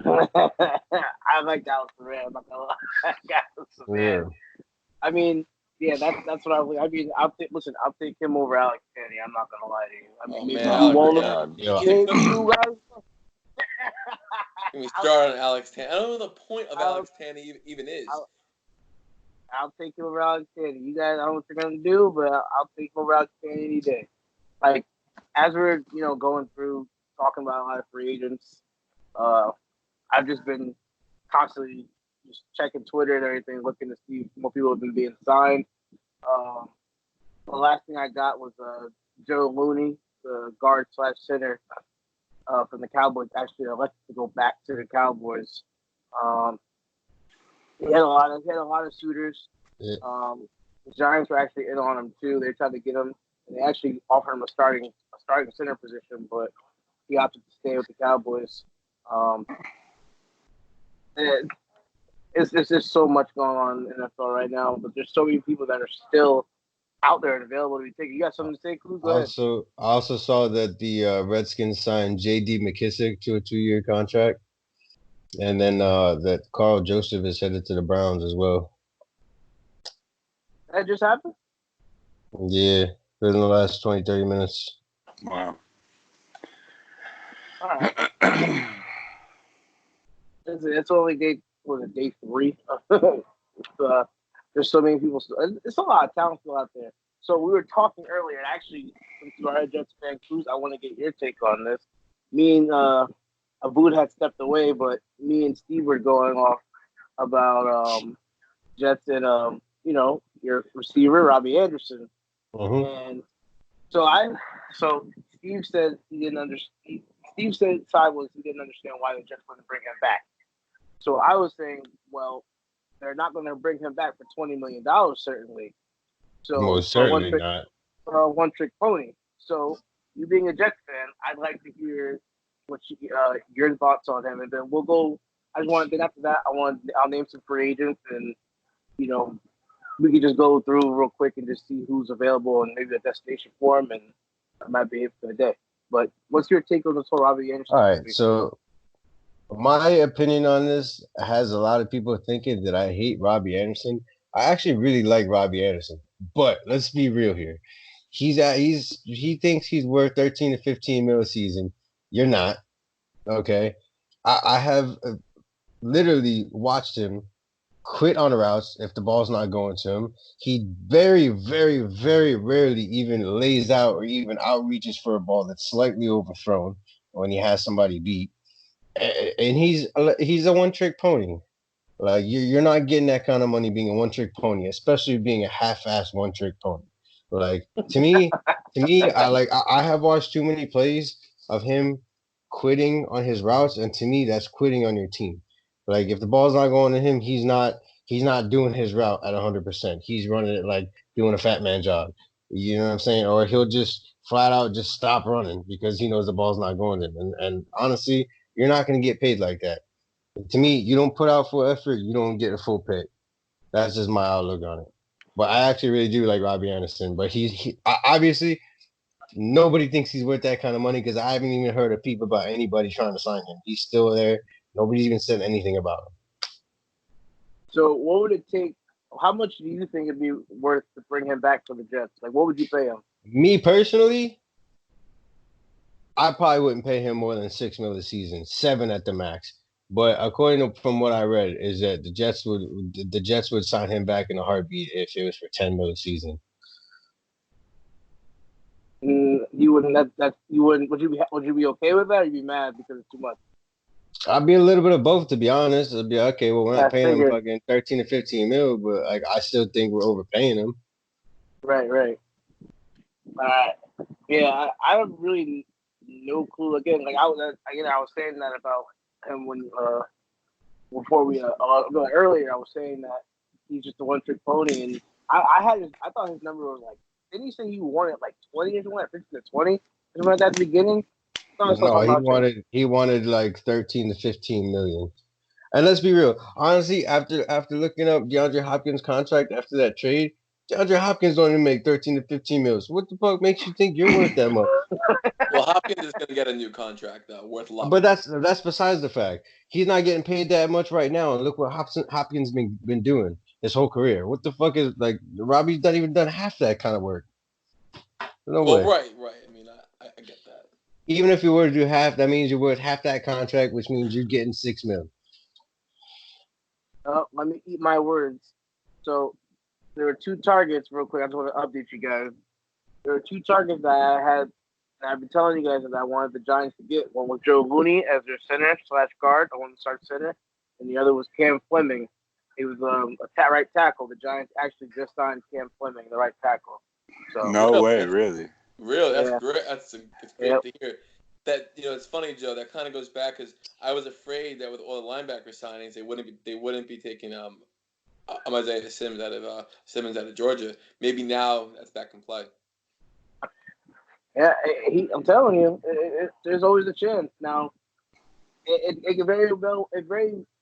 I like Alex Moran. I'm not gonna lie. That guy was a man. I mean, yeah, that's what I mean. I'll take him over Alex Tenney. I'm not gonna lie to you. I mean, maybe you guys. Can we start on Alex Tanney? I don't know what the point of Alex Tanney even is. I'll take him over Alex Tanney. You guys, I don't know what you're gonna do, but I'll take him over Alex Tanney any day. Like as we're going through talking about a lot of free agents, I've just been constantly just checking Twitter and everything, looking to see more people have been being signed. The last thing I got was Joe Looney, the guard/center from the Cowboys, actually elected to go back to the Cowboys. He had a lot of suitors. Yeah. The Giants were actually in on him too. They tried to get him, and they actually offered him a starting center position, but he opted to stay with the Cowboys. It's just so much going on in the NFL right now, but there's so many people that are still out there and available to be taken. You got something to say, Cruz? Go ahead. I also saw that the Redskins signed J.D. McKissick to a 2-year contract, and then that Carl Joseph is headed to the Browns as well. That just happened? Yeah, within the last 20-30 minutes. Wow. All right. It's only day 3. There's so many people. It's a lot of talent still out there. So we were talking earlier, and actually, since you are a Jets fan, Cruz, I want to get your take on this. Me and Abboud had stepped away, but me and Steve were going off about Jets and your receiver Robbie Anderson. Mm-hmm. And so Steve said he didn't understand. Steve said side was he didn't understand why the Jets wouldn't bring him back. So I was saying, well, they're not going to bring him back for $20 million, certainly. So most certainly not. For a one-trick pony. So you being a Jets fan, I'd like to hear what your thoughts on him, and then we'll go. I just want. Then after that, I'll name some free agents, and we could just go through real quick and just see who's available and maybe a destination for him, and that might be it for the day. But what's your take on this whole Robbie Anderson? All right, so my opinion on this has a lot of people thinking that I hate Robbie Anderson. I actually really like Robbie Anderson, but let's be real here. He thinks he's worth 13 to 15 mil a season. You're not, okay? I have literally watched him quit on routes if the ball's not going to him. He very, very, very rarely even lays out or even outreaches for a ball that's slightly overthrown when he has somebody beat. And he's a one-trick pony. Like you're not getting that kind of money being a one-trick pony, especially being a half-ass one-trick pony. Like to me, I have watched too many plays of him quitting on his routes, and to me, that's quitting on your team. Like if the ball's not going to him, he's not doing his route at 100%. He's running it like doing a fat man jog. You know what I'm saying? Or he'll just flat out just stop running because he knows the ball's not going to him. And honestly, you're not going to get paid like that. To me, you don't put out full effort, you don't get a full pay. That's just my outlook on it. But I actually really do like Robbie Anderson. But obviously nobody thinks he's worth that kind of money because I haven't even heard of people about anybody trying to sign him. He's still there. Nobody's even said anything about him. So what would it take? How much do you think it'd be worth to bring him back to the Jets? Like, what would you pay him? Me personally, I probably wouldn't pay him more than $6 million a season, 7 at the max. But according to from what I read, is that the Jets would sign him back in a heartbeat if it was for $10 million a season. You wouldn't. You wouldn't. Would you be okay with that? Or you'd be mad because it's too much? I'd be a little bit of both, to be honest. I'd be okay. Well, we're not paying him fucking 13 to 15 mil, but like I still think we're overpaying him. Right. Yeah, I have really no clue. Again, like I was saying that about him when before we earlier. I was saying that he's just a one-trick pony, and I thought his number was like. Didn't he say he wanted like 20 or something, like 15 to 20? Something like that at the beginning? No, he wanted like 13 to 15 million. And let's be real. Honestly, after looking up DeAndre Hopkins' contract after that trade, DeAndre Hopkins don't even make 13 to 15 mils. What the fuck makes you think you're worth that much? Well, Hopkins is going to get a new contract though, worth a lot. But that's besides the fact. He's not getting paid that much right now, and look what Hopkins been doing his whole career. What the fuck is like Robbie's not even done half that kind of work. No way. Right. I mean, I get that. Even if you were to do half, that means you're worth half that contract, which means you're getting $6 million. Let me eat my words. So there were 2 targets, real quick. I just want to update you guys. There were 2 targets that I had, and I've been telling you guys that I wanted the Giants to get. One was Joe Looney as their center/guard. I wanted to start center, and the other was Cam Fleming. It was a right tackle. The Giants actually just signed Cam Fleming, the right tackle. So no way, really. Really, that's great. It's great to hear. That it's funny, Joe. That kind of goes back because I was afraid that with all the linebacker signings, they wouldn't be taking Isaiah Simmons out of Georgia. Maybe now that's back in play. Yeah, I'm telling you, there's always a chance. Now, it very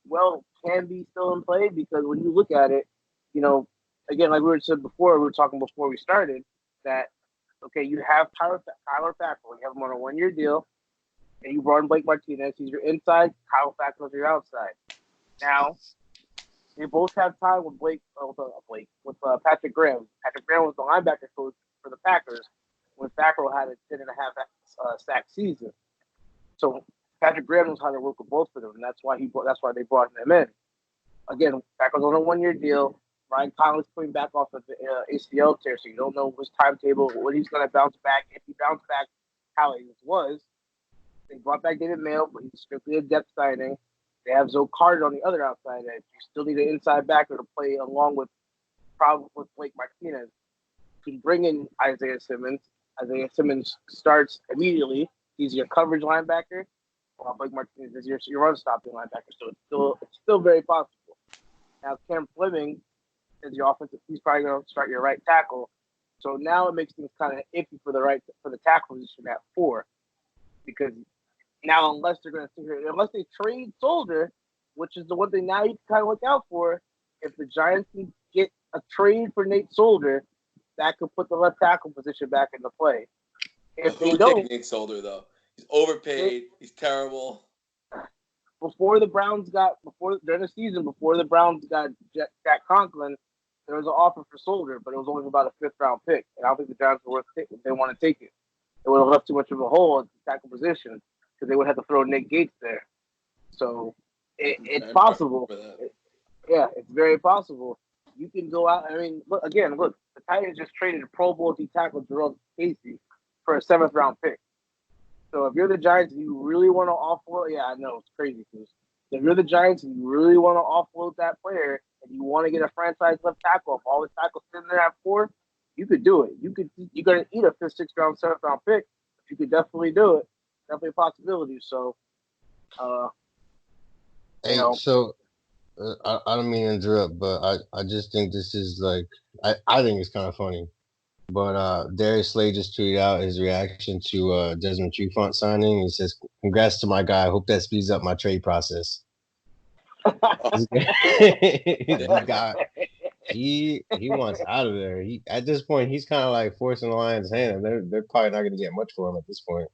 well can be still in play because when you look at it, again, like we were said before, we were talking before we started that. Okay, you have Tyler Fackrell. You have him on a 1-year deal, and you brought in Blake Martinez. He's your inside. Kyle Fackrell's your outside. Now, they both have time with Patrick Graham. Patrick Graham was the linebacker coach for the Packers when Fackrell had a 10.5 sack season. So Patrick Graham knows how to work with both of them, and that's why they brought him in. Again, Fackrell's on a 1-year deal. Ryan Collins coming back off of the ACL tear, so you don't know his timetable, when he's going to bounce back. If he bounced back how he was, they brought back David Mayo, but he's strictly a depth signing. They have Zoe Carter on the other outside edge. You still need an inside backer to play along with Blake Martinez. You can bring in Isaiah Simmons. Isaiah Simmons starts immediately. He's your coverage linebacker, while Blake Martinez is your run-stopping linebacker. So it's still very possible. Now, Cam Fleming is your offensive. He's probably going to start your right tackle. So now it makes things kind of iffy for the tackle position at 4, because now unless they trade Soldier, which is the one thing now you can kind of look out for. If the Giants can get a trade for Nate Solder, that could put the left tackle position back into play. If Who they would don't, take Nate Solder though? He's overpaid. He's terrible. before the Browns got during the season before the Browns got Jack Conklin, there was an offer for Solder, but it was only about a 5th-round pick, and I don't think the Giants were worth taking. They want to take it. It would have left too much of a hole at the tackle position because they would have to throw Nick Gates there. So it's possible. Yeah, it's very possible. You can go out. I mean, look, the Titans just traded a Pro Bowl D tackle Jerome Casey for a 7th-round pick. So if you're the Giants and you really want to offload, yeah, I know it's crazy. If you're the Giants and you really want to offload that player and you want to get a franchise left tackle, if all the tackles sitting there at 4, you could do it. You're gonna eat a 5th, 6th-round, 7th-round pick, but you could definitely do it. Definitely a possibility. So, Hey, so I don't mean to interrupt, but I just think this is like I think it's kind of funny. But Darius Slay just tweeted out his reaction to Desmond Trufant signing. He says, "Congrats to my guy. I hope that speeds up my trade process." He wants out of there. He at this point he's kind of like forcing the Lions' hand, and they're probably not going to get much for him at this point.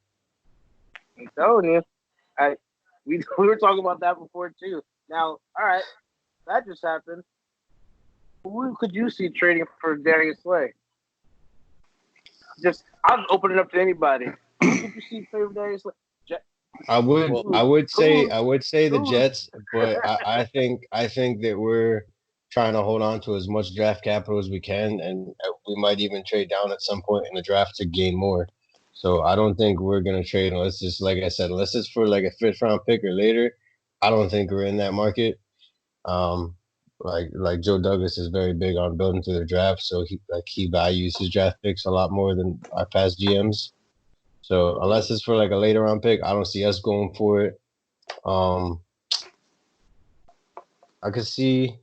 I'm telling you, we were talking about that before too. Now, all right, that just happened. Who could you see trading for Darius Slay? I'll open it up to anybody. Who could you see trade for Darius Slay? I would say the Jets, but I think that we're trying to hold on to as much draft capital as we can, and we might even trade down at some point in the draft to gain more. So I don't think we're gonna trade unless it's like I said, unless it's for like a 5th-round pick or later. I don't think we're in that market. Like Joe Douglas is very big on building through the draft, so he values his draft picks a lot more than our past GMs. So unless it's for like a later round pick, I don't see us going for it. I could see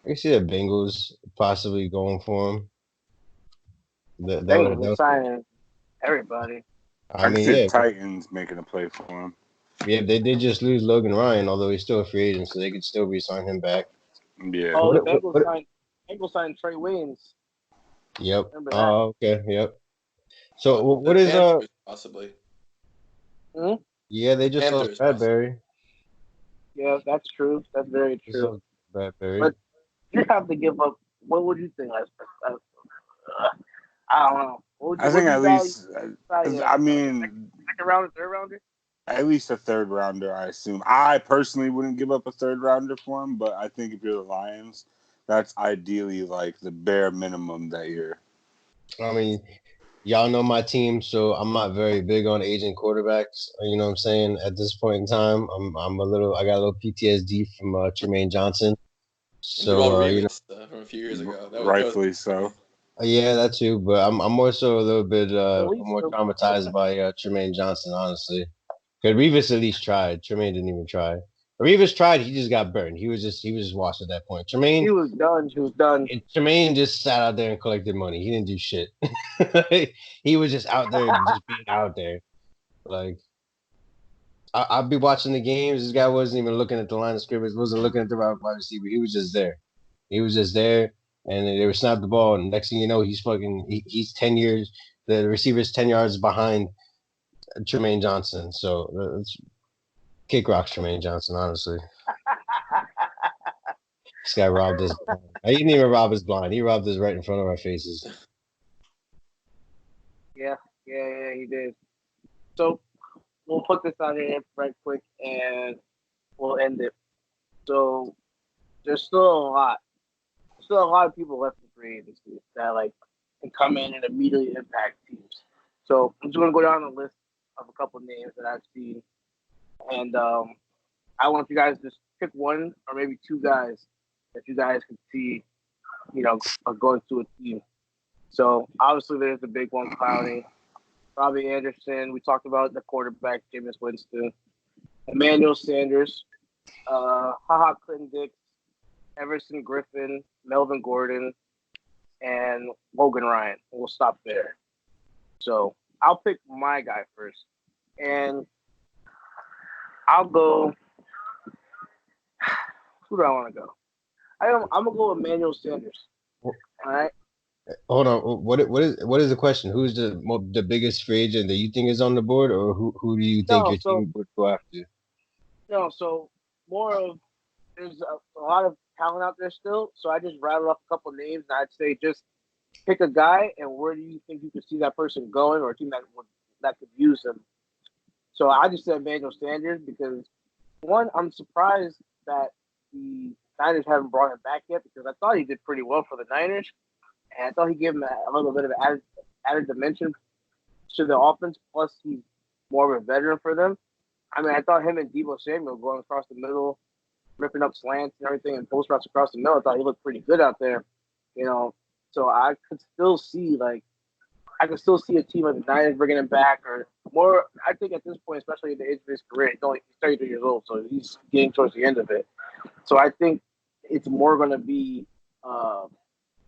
the Bengals possibly going for him. Bengals signing everybody. I mean, see the Titans making a play for him. Yeah, they did just lose Logan Ryan, although he's still a free agent, so they could still re-sign him back. Yeah. Oh, the Bengals signed Trey Waynes. Yep. Oh, okay. Yep. So what is possibly? Yeah, they just lost Bradbury. Yeah, that's true. That's very true. Bradbury. But you have to give up. What would you think? I don't know. I think at least. I mean, 2nd rounder, 3rd rounder. At least a 3rd rounder, I assume. I personally wouldn't give up a 3rd rounder for him, but I think if you're the Lions, that's ideally like the bare minimum that you're. I mean, y'all know my team, so I'm not very big on aging quarterbacks. You know what I'm saying? At this point in time, I got a little PTSD from Tremaine Johnson. So from a few years ago, rightfully so. Yeah, that too. But I'm more so a little bit more traumatized by Tremaine Johnson, honestly. Because Revis at least tried. Tremaine didn't even try. Revis tried. He just got burned. He was just washed at that point. Tremaine. He was done. Tremaine just sat out there and collected money. He didn't do shit. He was just out there, just being out there. Like, I'd be watching the games. This guy wasn't even looking at the line of scrimmage. Wasn't looking at the wide receiver. He was just there. And they would snap the ball, and next thing you know, he's 10 years. The receiver's 10 yards behind Tremaine Johnson. So let's kick rocks, Tremaine Johnson. Honestly, this guy robbed us. He didn't even rob us blind. He robbed us right in front of our faces. Yeah, he did. So we'll put this out here right quick, and we'll end it. So there's still a lot of people left in free agency that can come in and immediately impact teams. So I'm just gonna go down the list of a couple of names that I've seen, and I want you guys to just pick one or maybe 2 guys that you guys can see, going to a team. So obviously there's the big one, Clowney, Robbie Anderson. We talked about the quarterback, Jameis Winston, Emmanuel Sanders, Clinton Dix, Everson Griffin, Melvin Gordon, and Logan Ryan. We'll stop there. So I'll pick my guy first. And I'll go Who do I want to go? I'm gonna go with Emmanuel Sanders. All right. Hold on. What is the question? Who's the biggest free agent that you think is on the board, or who do you think No, your team would go after? no. So more of there's a lot of talent out there still. So I just rattled off a couple names, and I'd say just pick a guy, and where do you think you could see that person going, or a team that could use him. So I just said Emmanuel Sanders because one, I'm surprised that the Niners haven't brought him back yet because I thought he did pretty well for the Niners, and I thought he gave him a little bit of added dimension to the offense. Plus, he's more of a veteran for them. I mean, I thought him and Deebo Samuel going across the middle, ripping up slants and everything, and post routes across the middle. I thought he looked pretty good out there, you know. So I could still see a team like the Niners bringing him back, or more. I think at this point, especially at the age of his career, he's 32 years old, so he's getting towards the end of it. So I think it's more going to be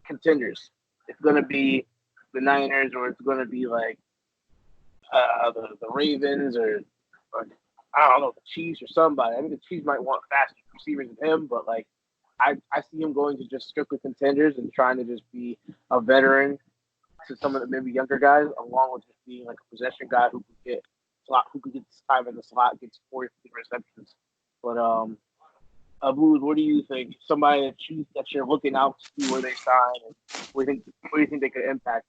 contenders. It's going to be the Niners, or it's going to be like the Ravens, or I don't know, the Chiefs or somebody. I think the Chiefs might want faster receivers than him, but like I see him going to just strictly contenders and trying to just be a veteran to some of the maybe younger guys, along with just being like a possession guy who could get time in the slot, gets 40, 50 receptions. But Abboud, what do you think? Somebody that you're looking out to see where they sign, and where do you think they could impact?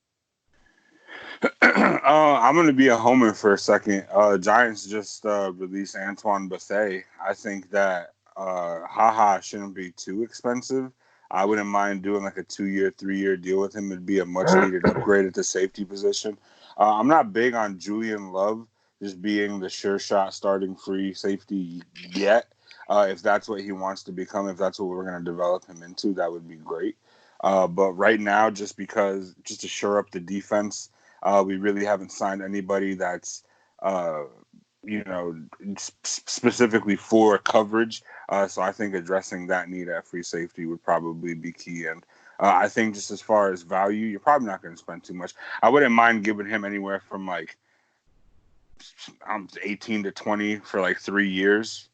I'm going to be a homer for a second. Giants just released Antoine Bethea. I think that HaHa shouldn't be too expensive. I wouldn't mind doing like a 2-year, 3-year deal with him. It'd be a much-needed upgrade at the safety position. I'm not big on Julian Love just being the sure shot starting free safety yet. If that's what he wants to become, if that's what we're going to develop him into, that would be great. But right now, just to shore up the defense, we really haven't signed anybody that's, specifically for coverage. So I think addressing that need at free safety would probably be key. And I think just as far as value, you're probably not going to spend too much. I wouldn't mind giving him anywhere from like 18 to 20 for like 3 years.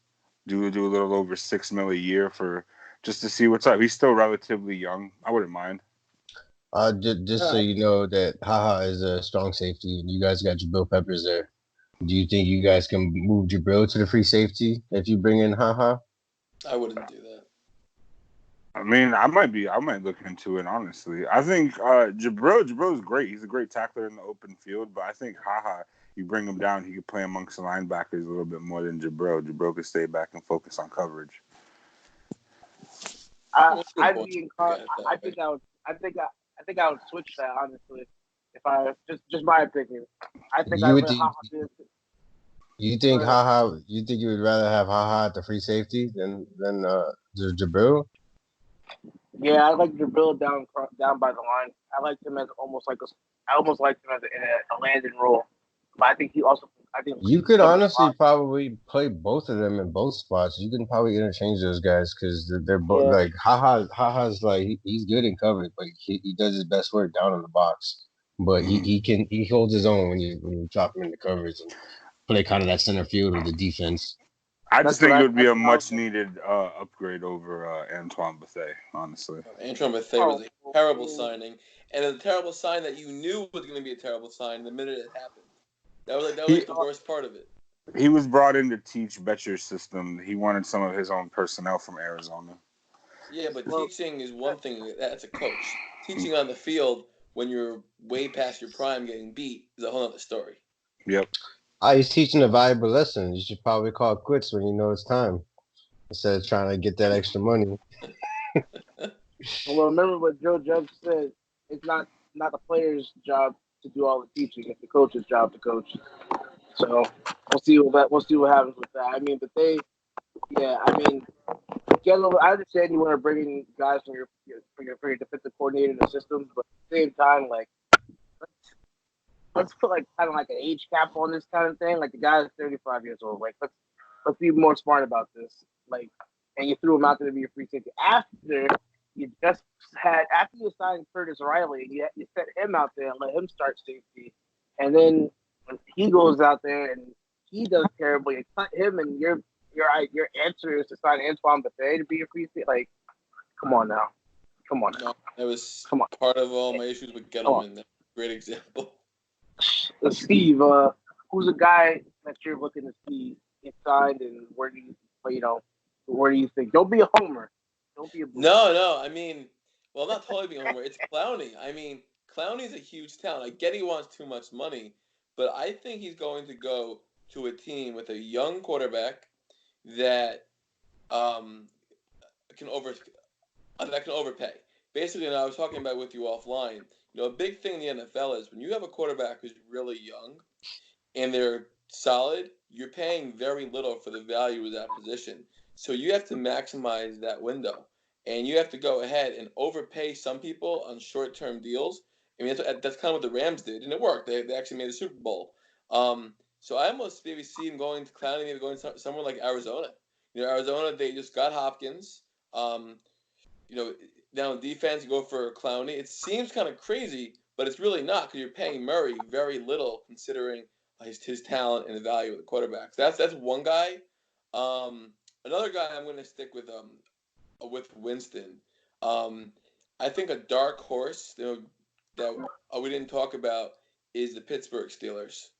Do a little over $6 million a year for just to see what's up. He's still relatively young. I wouldn't mind. Just so you know that HaHa is a strong safety, and you guys got Jabril Peppers there. Do you think you guys can move Jabril to the free safety if you bring in HaHa? I wouldn't do that. I mean, I might look into it, honestly. I think Jabril is great. He's a great tackler in the open field, but I think HaHa, you bring him down, he could play amongst the linebackers a little bit more than Jabril. Jabril could stay back and focus on coverage. I think I would switch that, honestly. If I just my opinion, I think I would let HaHa do it. You think HaHa? You think you would rather have HaHa at the free safety than Jabril? Yeah, I like Jabril down by the line. I liked him as almost liked him as a landing role. But I think you could honestly probably play both of them in both spots. You can probably interchange those guys because they're both like HaHa's like he's good in coverage, but he does his best work down in the box. But he holds his own when you drop him into coverage and play kind of that center field of the defense. I just think it would be a much-needed upgrade over Antoine Bethea, honestly. Antoine Bethea was a terrible signing, and a terrible sign that you knew was going to be a terrible sign the minute it happened. That was the worst part of it. He was brought in to teach Betcher's system. He wanted some of his own personnel from Arizona. Yeah, but teaching is one thing. That's a coach. Teaching on the field when you're way past your prime getting beat is a whole other story. Yep. He's teaching a valuable lesson. You should probably call quits when you know it's time, instead of trying to get that extra money. Well, remember what Joe Judge said. It's not the player's job to do all the teaching. It's the coach's job to coach. So we'll see what happens with that. I mean, but I understand you want to bring in guys from your defensive coordinator in the system, but at the same time, like let's put like kind of like an age cap on this kind of thing. Like the guy's 35 years old. Like let's be more smart about this. Like, and you threw him out there to be a free safety after you signed Curtis Riley. You set him out there and let him start safety, and then when he goes out there and he does terribly, you cut him and your answer is to sign Antoine Bethea to be a free safety. Like, come on now. No, that was Come on. part of all my issues with Gettleman. That's a great example. Steve, who's a guy that you're looking to see get signed, and where do you think? Don't be a homer. Don't be a boomer. No. I mean, well, I'm not totally being a homer. It's Clowney. I mean, Clowney's a huge talent. I get he wants too much money, but I think he's going to go to a team with a young quarterback that can overpay. Basically, and I was talking about with you offline. A big thing in the NFL is when you have a quarterback who's really young and they're solid, you're paying very little for the value of that position. So you have to maximize that window, and you have to go ahead and overpay some people on short-term deals. I mean, that's kind of what the Rams did, and it worked. They actually made the Super Bowl. So I almost maybe see him going to Clowney, maybe going somewhere like Arizona. Arizona, they just got Hopkins. Now in defense, you go for Clowney. It seems kind of crazy, but it's really not because you're paying Murray very little considering his talent and the value of the quarterbacks. That's one guy. Another guy I'm going to stick with Winston. I think a dark horse that we didn't talk about is the Pittsburgh Steelers.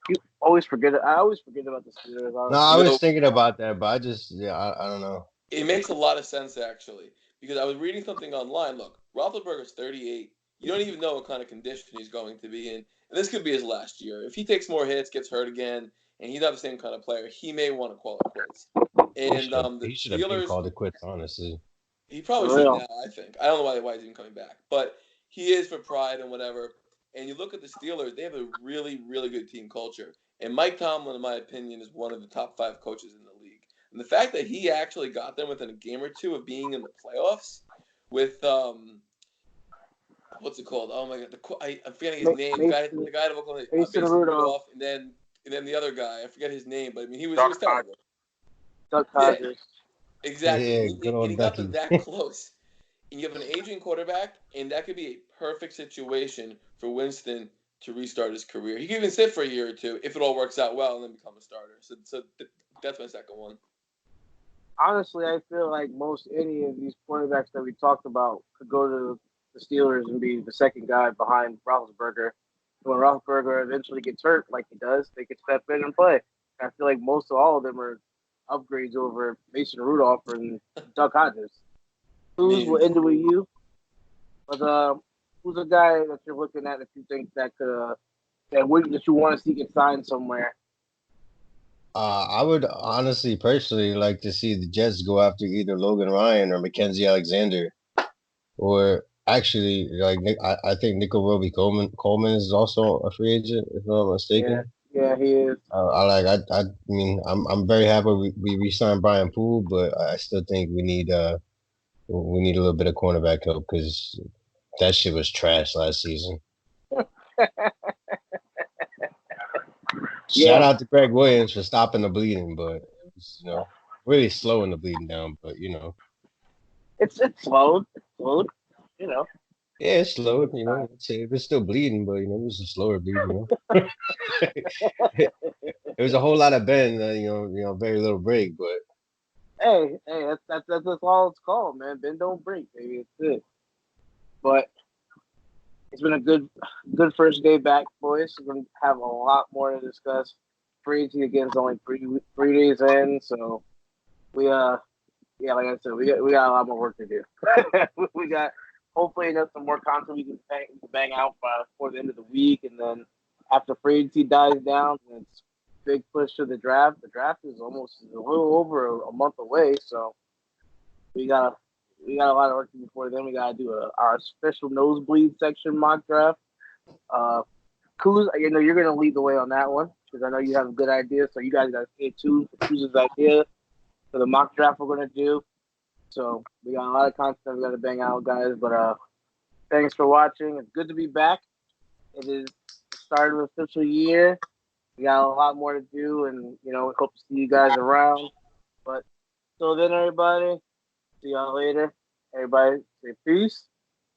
I always forget about the Steelers. No, I was thinking about that, but I don't know. It makes a lot of sense, actually, because I was reading something online. Look, Roethlisberger's 38. You don't even know what kind of condition he's going to be in. And this could be his last year. If he takes more hits, gets hurt again, and he's not the same kind of player, he may want to call it quits. And the he should have been called it quits, honestly. He probably should now, I think. I don't know why he's even coming back. But he is for pride and whatever. And you look at the Steelers, they have a really, really good team culture. And Mike Tomlin, in my opinion, is one of the top 5 coaches in the league. And the fact that he actually got them within a game or two of being in the playoffs with what's it called? Oh my God, I'm forgetting his name. The guy of Oklahoma, Mason Rudolph, and then the other guy, I forget his name, but I mean he was terrible. Duck Hodges. Yeah, exactly. Yeah, and he got them that close. And you have an aging quarterback, and that could be a perfect situation for Winston to restart his career. He could even sit for a year or two if it all works out well, and then become a starter. So that's my second one. Honestly, I feel like most any of these quarterbacks that we talked about could go to the Steelers and be the second guy behind Roethlisberger. When Roethlisberger eventually gets hurt, like he does, they could step in and play. I feel like most of all of them are upgrades over Mason Rudolph and Duck Hodges. Will end with you. But who's a guy that you're looking at that you think that you want to see get signed somewhere? I would honestly, personally, like to see the Jets go after either Logan Ryan or Mackenzie Alexander, or actually, like I think Nickel Roby Coleman is also a free agent, if I'm not mistaken. Yeah, he is. I mean, I'm very happy we re-signed Brian Poole, but I still think we need a little bit of cornerback help because that shit was trash last season. Shout out to Greg Williams for stopping the bleeding, but really slowing the bleeding down. But it's slowed. Yeah, it's slowed. It was still bleeding, but it was a slower bleeding. It was a whole lot of bend, very little break, but. Hey, that's all it's called, man. Bend don't break, baby. It's it. But it's been a good first day back, boys. We're gonna have a lot more to discuss. Free agency again's only 3 days in, so we like I said, we got a lot more work to do. We got hopefully some more content we can bang out before the end of the week, and then after free agency dies down, it's big push to the draft. The draft is almost a little over a month away, so we got a lot of work to do before then. We gotta do our special nosebleed section mock draft. Ciuz, you're gonna lead the way on that one because I know you have a good idea. So you guys gotta stay tuned for Ciuz's idea for the mock draft we're gonna do. So we got a lot of content we gotta bang out, guys. But thanks for watching. It's good to be back. It is the start of the official year. We got a lot more to do, and we hope to see you guys around. But till then, everybody, see y'all later. Everybody, say peace.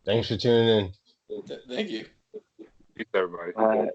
Thanks for tuning in. Thank you. Peace, everybody. All right.